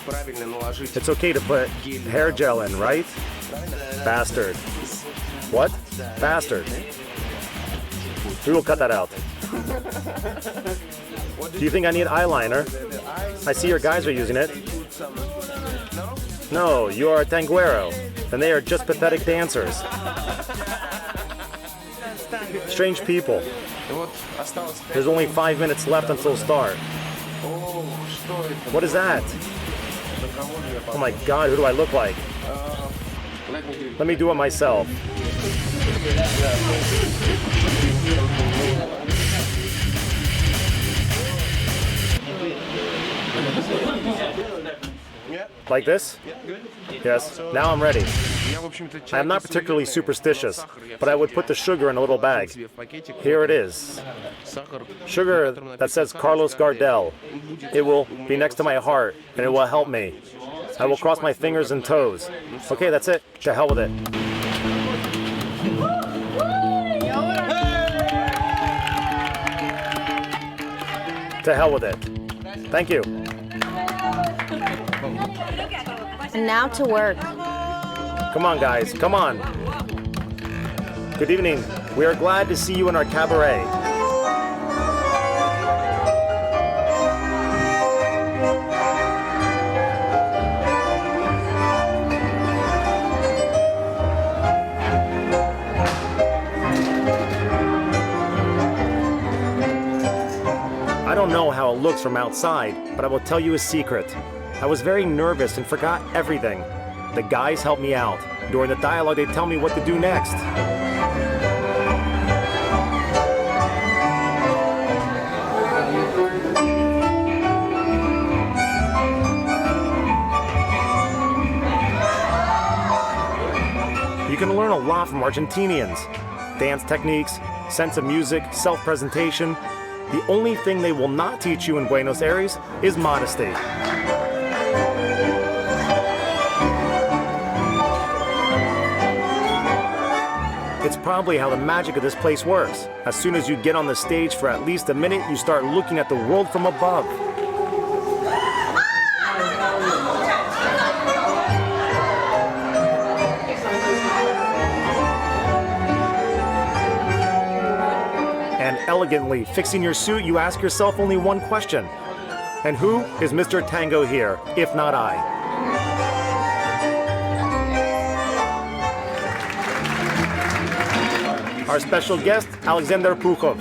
It's okay to put hair gel in, right? Bastard. What? Bastard. We will cut that out. Do you think I need eyeliner? I see your guys are using it. No, you are a tanguero, and they are just pathetic dancers. Strange people. There's only 5 minutes left until start. What is that? Oh my god, who do I look like? Let me do it myself. Like this? Yes, now I'm ready. I am not particularly superstitious, but I would put the sugar in a little bag. Here it is. Sugar that says Carlos Gardell. It will be next to my heart, and it will help me. I will cross my fingers and toes. Okay, that's it. To hell with it. To hell with it. Thank you. And now to work. Come on, guys, come on. Good evening. We are glad to see you in our cabaret. I don't know how it looks from outside, but I will tell you a secret. I was very nervous and forgot everything. The guys helped me out. During the dialogue, they tell me what to do next. You can learn a lot from Argentinians. Dance techniques, sense of music, self-presentation. The only thing they will not teach you in Buenos Aires is modesty. It's probably how the magic of this place works. As soon as you get on the stage for at least a minute, you start looking at the world from above. And elegantly fixing your suit, you ask yourself only one question. And who is Mr. Tango here, if not I? Our special guest, Alexander Pukhov.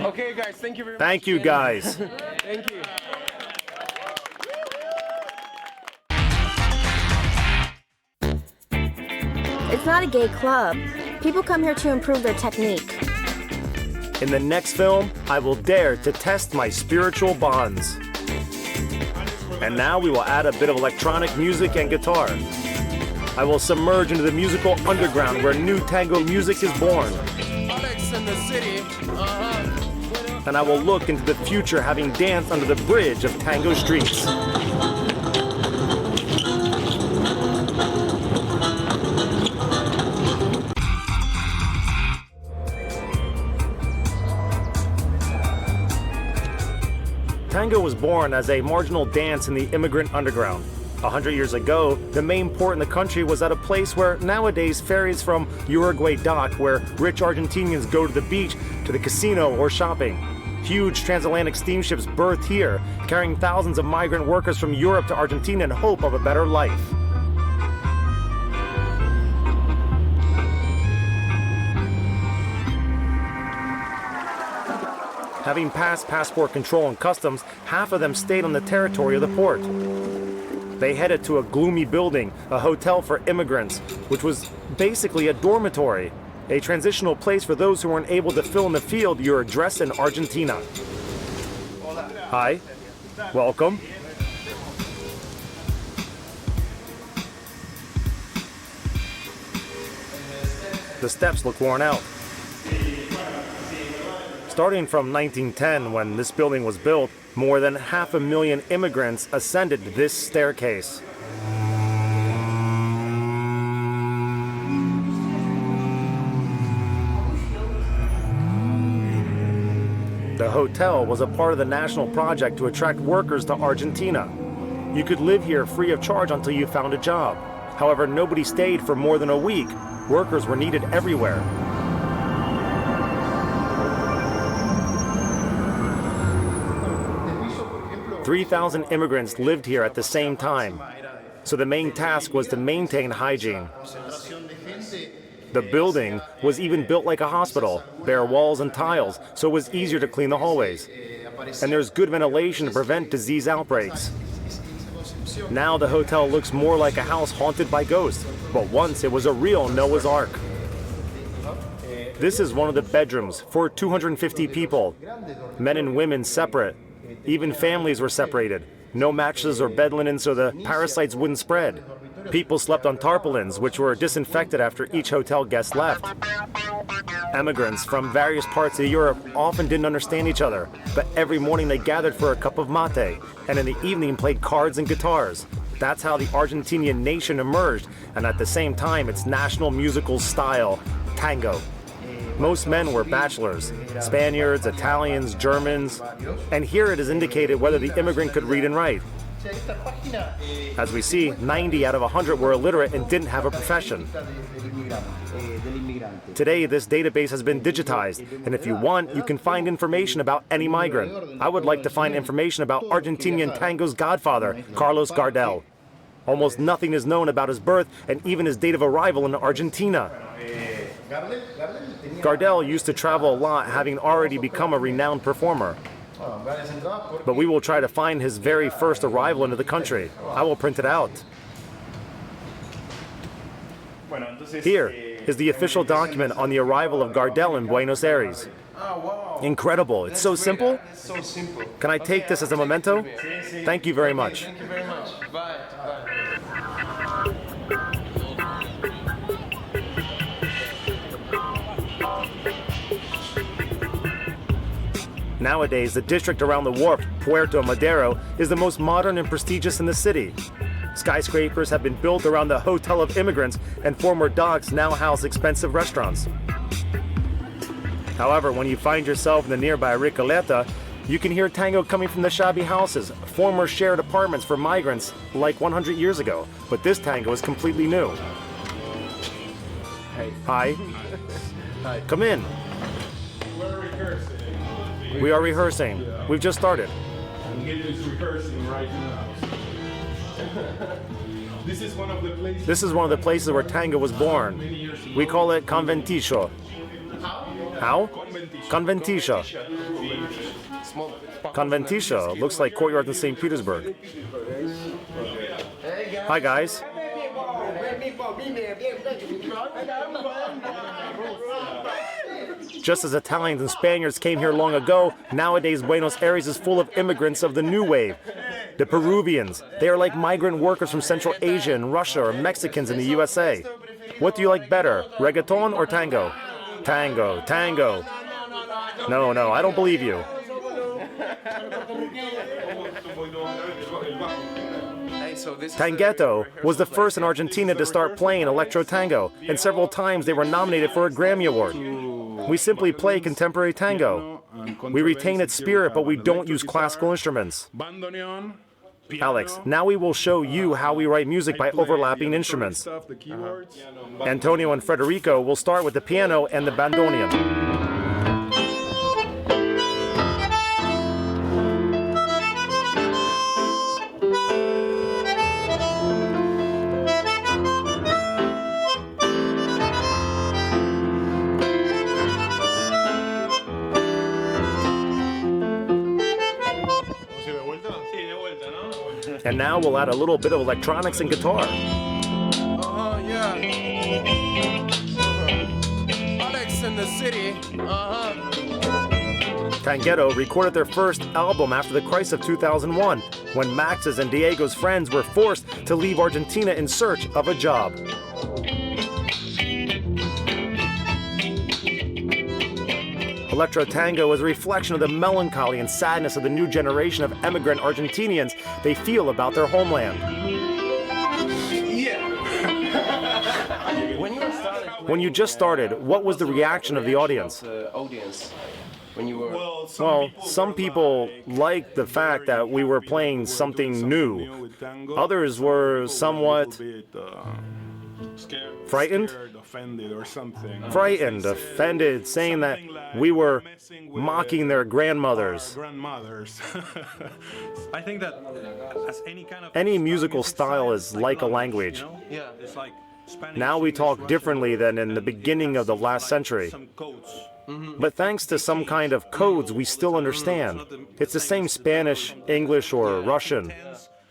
Okay, guys, thank you very much. Thank you, guys. Thank you. It's not a gay club. People come here to improve their technique. In the next film, I will dare to test my spiritual bonds. And now we will add a bit of electronic music and guitar. I will submerge into the musical underground where new tango music is born. Alex in the city. And I will look into the future having danced under the bridge of tango streets. Tango was born as a marginal dance in the immigrant underground. 100 years ago, the main port in the country was at a place where nowadays ferries from Uruguay dock, where rich Argentinians go to the beach, to the casino, or shopping. Huge transatlantic steamships berthed here, carrying thousands of migrant workers from Europe to Argentina in hope of a better life. Having passed passport control and customs, half of them stayed on the territory of the port. They headed to a gloomy building, a hotel for immigrants, which was basically a dormitory, a transitional place for those who weren't able to fill in the field your address in Argentina. Hi, welcome. The steps look worn out. Starting from 1910, when this building was built, more than 500,000 immigrants ascended this staircase. The hotel was a part of the national project to attract workers to Argentina. You could live here free of charge until you found a job. However, nobody stayed for more than a week. Workers were needed everywhere. 3,000 immigrants lived here at the same time. So the main task was to maintain hygiene. The building was even built like a hospital, bare walls and tiles, so it was easier to clean the hallways. And there's good ventilation to prevent disease outbreaks. Now the hotel looks more like a house haunted by ghosts, but once it was a real Noah's Ark. This is one of the bedrooms for 250 people, men and women separate. Even families were separated. No mattresses or bed linen so the parasites wouldn't spread. People slept on tarpaulins, which were disinfected after each hotel guest left. Emigrants from various parts of Europe often didn't understand each other, but every morning they gathered for a cup of mate, and in the evening played cards and guitars. That's how the Argentinian nation emerged, and at the same time its national musical style, tango. Most men were bachelors, Spaniards, Italians, Germans, and here it is indicated whether the immigrant could read and write. As we see, 90 out of 100 were illiterate and didn't have a profession. Today, this database has been digitized, and if you want, you can find information about any migrant. I would like to find information about Argentinian tango's godfather, Carlos Gardell. Almost nothing is known about his birth and even his date of arrival in Argentina. Gardell used to travel a lot, having already become a renowned performer. But we will try to find his very first arrival into the country. I will print it out. Here is the official document on the arrival of Gardell in Buenos Aires. Incredible. It's so simple. Can I take this as a memento? Thank you very much. Thank you very much. Bye. Nowadays, the district around the wharf, Puerto Madero, is the most modern and prestigious in the city. Skyscrapers have been built around the Hotel of Immigrants, and former docks now house expensive restaurants. However, when you find yourself in the nearby Recoleta, you can hear tango coming from the shabby houses, former shared apartments for migrants like 100 years ago. But this tango is completely new. Hi. Hi. Come in. We are rehearsing. We've just started. I'm getting this rehearsing right now. This is one of the places where tango was born. We call it conventillo. How? Conventillo. Conventillo looks like courtyard in St. Petersburg. Hi guys. Just as Italians and Spaniards came here long ago, nowadays Buenos Aires is full of immigrants of the new wave. The Peruvians, they are like migrant workers from Central Asia and Russia or Mexicans in the USA. What do you like better, reggaeton or tango? Tango, tango. No, I don't believe you. Tanguetto was the first in Argentina to start playing electro tango, and several times they were nominated for a Grammy Award. We simply play contemporary tango. We retain its spirit, but we don't use classical instruments. Alex, now we will show you how we write music by overlapping instruments. Antonio and Federico will start with the piano and the bandoneon. And now we'll add a little bit of electronics and guitar. Yeah. Alex in the city. Tanguetto recorded their first album after the crisis of 2001, when Max's and Diego's friends were forced to leave Argentina in search of a job. Electro tango is a reflection of the melancholy and sadness of the new generation of emigrant Argentinians they feel about their homeland. Yeah. When you just started, what was the reaction of the audience? When you were... Well, some people liked the fact that we were playing something new. Others were somewhat frightened, offended, saying that we were mocking their grandmothers. I think that as any musical style is like a language. Yeah. Now we talk differently than in the beginning of the last century. But thanks to some kind of codes we still understand. It's the same Spanish, English, or Russian.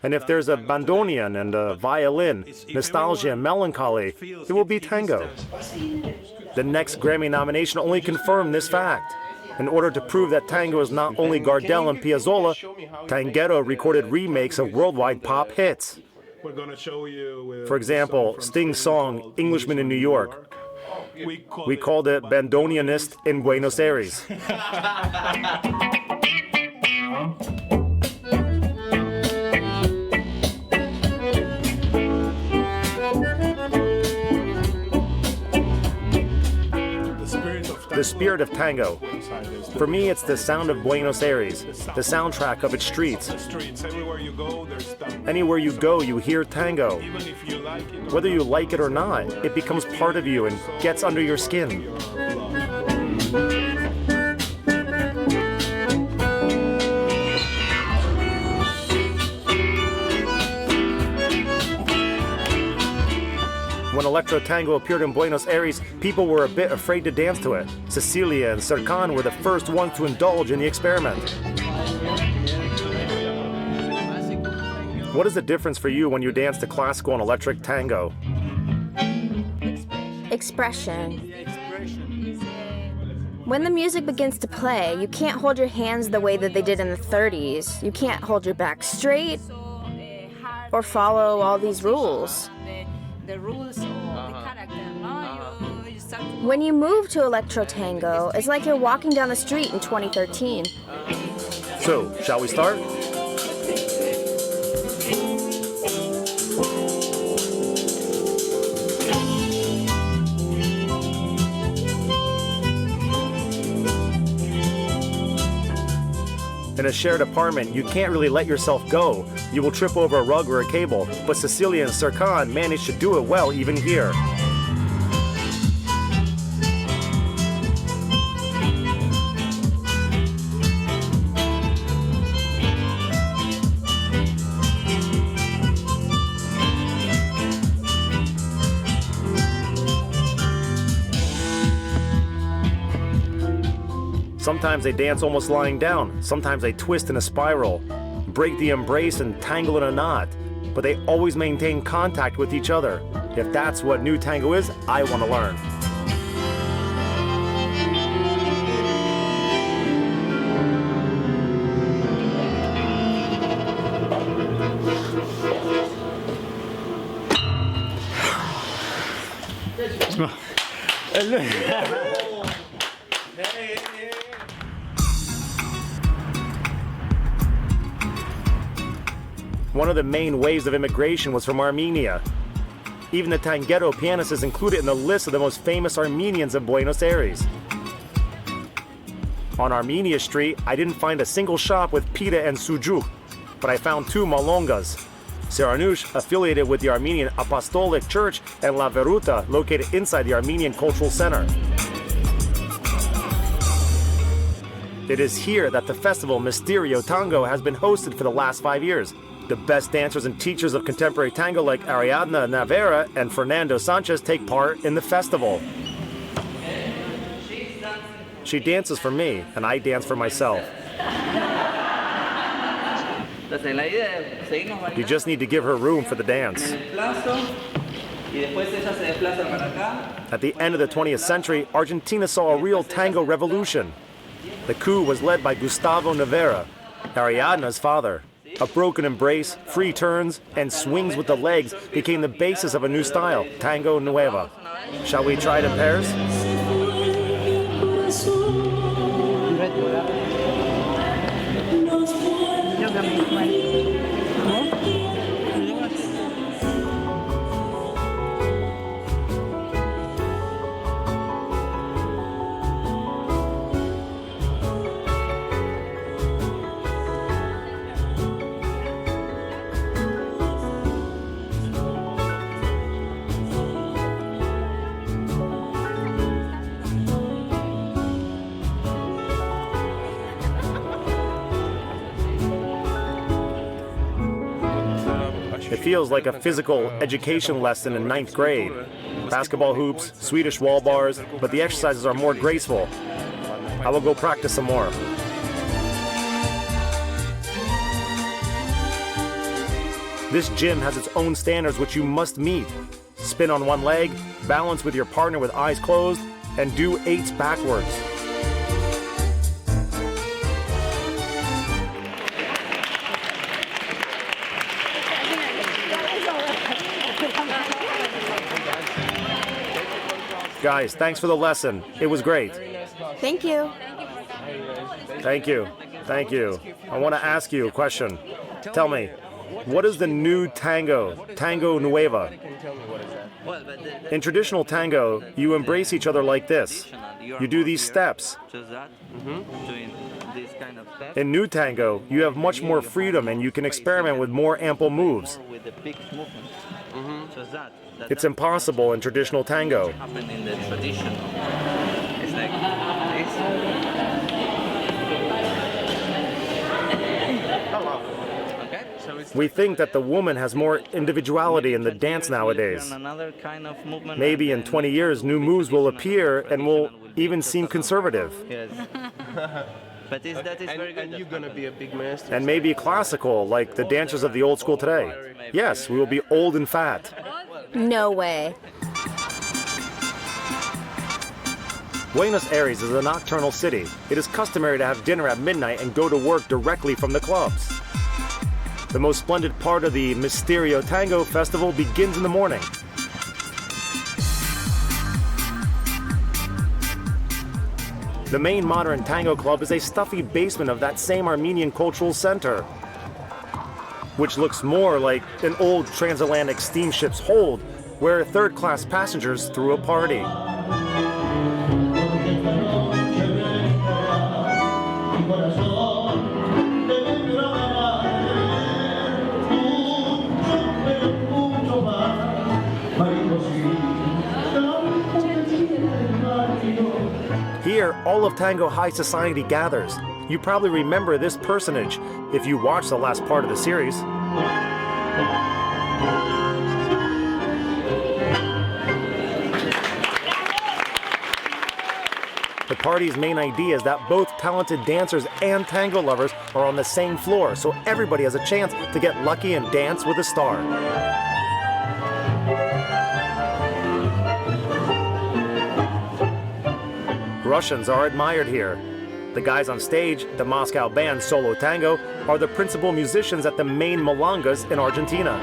And if there's a bandoneon and a violin, nostalgia and melancholy, it will be tango. The next Grammy nomination only confirmed this fact. In order to prove that tango is not only Gardell and Piazzolla, Tanguero recorded remakes of worldwide pop hits. We're going to show you For example, Sting's song, Englishman in New York. We called it Bandoneonist in Buenos Aires. The spirit of tango. For me, it's the sound of Buenos Aires, the soundtrack of its streets. Anywhere you go, you hear tango. Whether you like it or not, it becomes part of you and gets under your skin. When electro tango appeared in Buenos Aires, people were a bit afraid to dance to it. Cecilia and Serkan were the first ones to indulge in the experiment. What is the difference for you when you dance to classical and electric tango? Expression. When the music begins to play, you can't hold your hands the way that they did in the 30s. You can't hold your back straight or follow all these rules. When you move to electro tango, it's like you're walking down the street in 2013. So, shall we start? In a shared apartment, you can't really let yourself go. You will trip over a rug or a cable, but Cecilia and Serkan managed to do it well even here. Sometimes they dance almost lying down. Sometimes they twist in a spiral, break the embrace and tangle in a knot. But they always maintain contact with each other. If that's what new tango is, I want to learn. One of the main waves of immigration was from Armenia. Even the Tanguero pianist is included in the list of the most famous Armenians of Buenos Aires. On Armenia Street, I didn't find a single shop with pita and sujuk, but I found two malongas. Saranush, affiliated with the Armenian Apostolic Church, and La Veruta, located inside the Armenian Cultural Center. It is here that the festival Misterio Tango has been hosted for the last 5 years. The best dancers and teachers of contemporary tango like Ariadna Navera and Fernando Sanchez take part in the festival. She dances for me, and I dance for myself. You just need to give her room for the dance. At the end of the 20th century, Argentina saw a real tango revolution. The coup was led by Gustavo Navera, Ariadna's father. A broken embrace, free turns, and swings with the legs became the basis of a new style, Tango Nueva. Shall we try it in pairs? feels like a physical education lesson in 9th grade. Basketball hoops, Swedish wall bars, but the exercises are more graceful. I will go practice some more. This gym has its own standards which you must meet. Spin on one leg, balance with your partner with eyes closed, and do 8s backwards. Guys, thanks for the lesson. It was great. Thank you. Thank you. Thank you. I want to ask you a question. Tell me, what is the new tango, Tango Nueva? In traditional tango, you embrace each other like this. You do these steps. In new tango, you have much more freedom and you can experiment with more ample moves. It's impossible in traditional tango. We think that the woman has more individuality in the dance nowadays. Maybe in 20 years, new moves will appear and will even seem conservative. But that is very good. And you're going to be a big master. And maybe classical, like the dancers of the old school today. Yes, we will be old and fat. No way. Buenos Aires is a nocturnal city. It is customary to have dinner at midnight and go to work directly from the clubs. The most splendid part of the Misterio Tango Festival begins in the morning. The main modern tango club is a stuffy basement of that same Armenian cultural center, which looks more like an old transatlantic steamship's hold, where third-class passengers threw a party. Here, all of tango high society gathers. You probably remember this personage if you watched the last part of the series. The party's main idea is that both talented dancers and tango lovers are on the same floor, so everybody has a chance to get lucky and dance with a star. Russians are admired here. The guys on stage, the Moscow band Solo Tango, are the principal musicians at the main milongas in Argentina.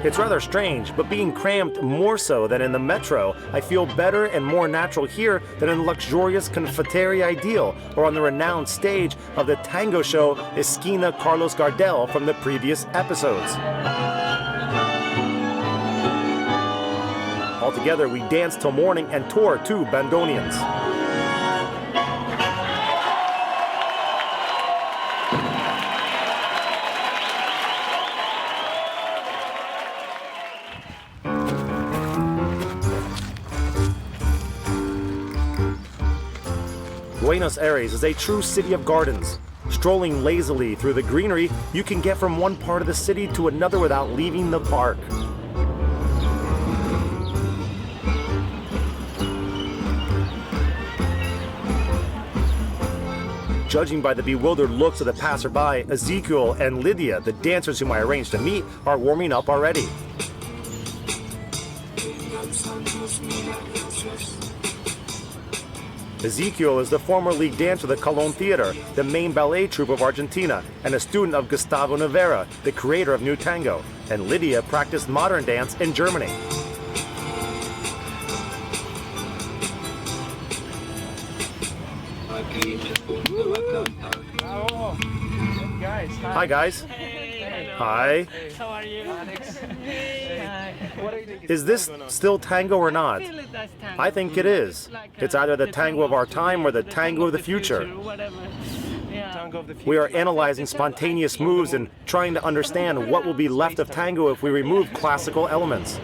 It's rather strange, but being cramped more so than in the metro, I feel better and more natural here than in the luxurious confeiteria ideal or on the renowned stage of the tango show Esquina Carlos Gardell from the previous episodes. Altogether, we dance till morning and tour 2 bandoneons. Buenos Aires is a true city of gardens. Strolling lazily through the greenery, you can get from one part of the city to another without leaving the park. Judging by the bewildered looks of the passerby, Ezekiel and Lydia, the dancers whom I arranged to meet, are warming up already. Ezekiel is the former lead dancer of the Colón Theater, the main ballet troupe of Argentina, and a student of Gustavo Navera, the creator of New Tango. And Lydia practiced modern dance in Germany. Hi guys. Hi. How are you? Is this still tango or not? I think it is. It's either the tango of our time or the tango of the future. We are analyzing spontaneous moves and trying to understand what will be left of tango if we remove classical elements.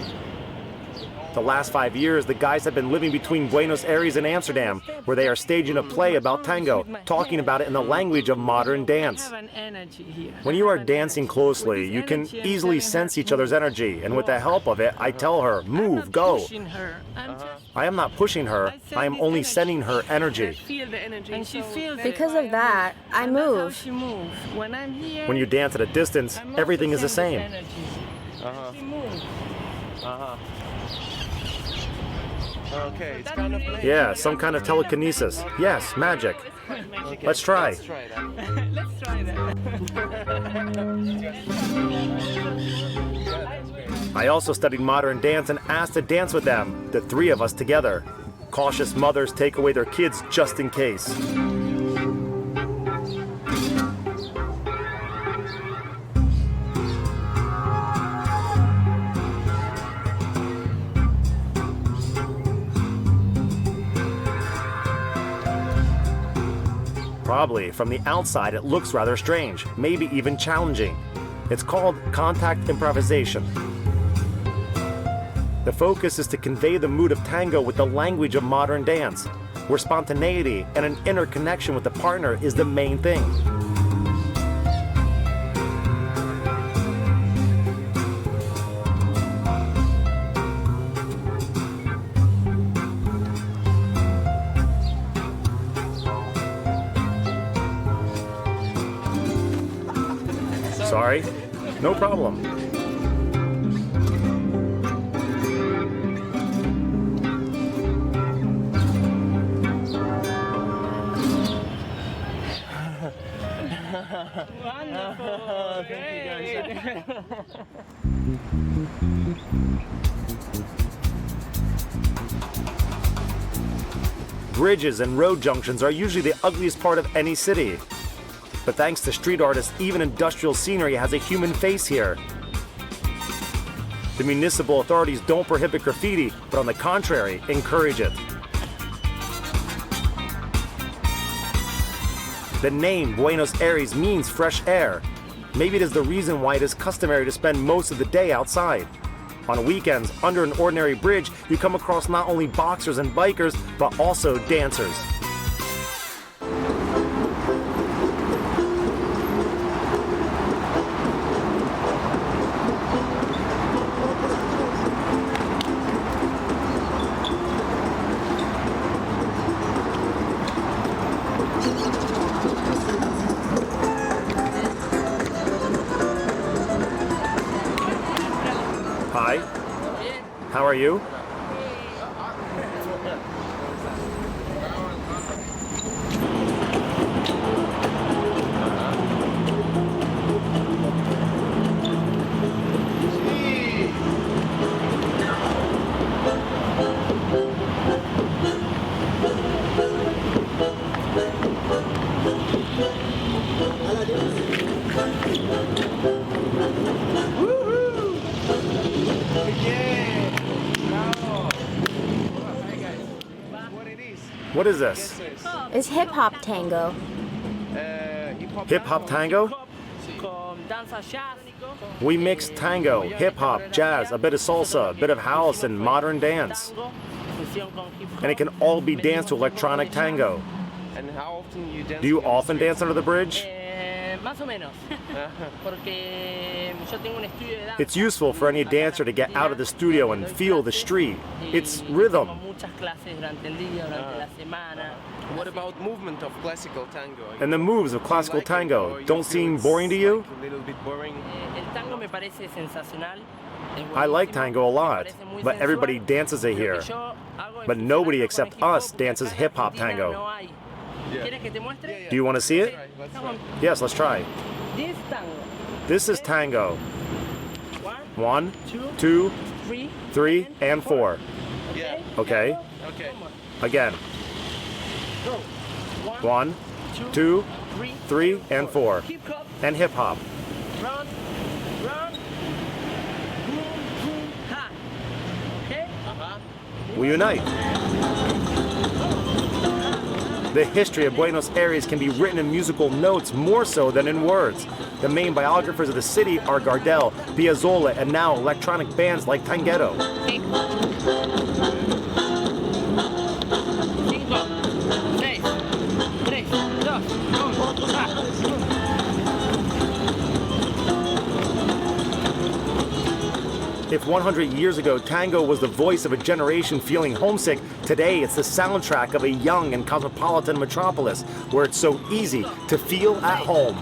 The last 5 years, the guys have been living between Buenos Aires and Amsterdam, where they are staging a play about tango, talking about it in the language of modern dance. When you are dancing closely, you can easily sense each other's energy, and with the help of it, I tell her, move, go. I am not pushing her, I am only sending her energy. Because of that, I move. When you dance at a distance, everything is the same. Okay, it's kind of like... Yeah, some kind of telekinesis. Yes, magic. Okay, Let's try. Let's try that. Let's try that. I also studied modern dance and asked to dance with them, the three of us together. Cautious mothers take away their kids just in case. Probably, from the outside, it looks rather strange, maybe even challenging. It's called contact improvisation. The focus is to convey the mood of tango with the language of modern dance, where spontaneity and an inner connection with the partner is the main thing. Sorry, no problem. Wonderful. Thank you guys. Bridges and road junctions are usually the ugliest part of any city. But thanks to street artists, even industrial scenery has a human face here. The municipal authorities don't prohibit graffiti, but on the contrary, encourage it. The name Buenos Aires means fresh air. Maybe it is the reason why it is customary to spend most of the day outside. On weekends, under an ordinary bridge, you come across not only boxers and bikers, but also dancers. Hi. How are you? What is this? It's hip-hop tango. Hip-hop tango? We mix tango, hip-hop, jazz, a bit of salsa, a bit of house, and modern dance. And it can all be danced to electronic tango. And how often you dance? Do you often dance under the bridge? It's useful for any dancer to get out of the studio and feel the street. It's rhythm. What about movement of classical tango? And the moves of classical tango don't seem boring to you? A little bit boring. I like tango a lot, but everybody dances it here. But nobody except us dances hip-hop tango. Do you want to see it? Yes, let's try. This is tango. 1, 2, 3, and 4. Okay. Again. 1, 2, 3, and 4. And hip hop. We unite. The history of Buenos Aires can be written in musical notes more so than in words. The main biographers of the city are Gardell, Piazzolla, and now electronic bands like Tanguero. If 100 years ago tango was the voice of a generation feeling homesick, today it's the soundtrack of a young and cosmopolitan metropolis where it's so easy to feel at home.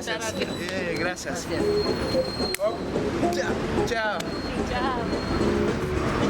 Gracias. Gracias. Chao. Chao. Ciao.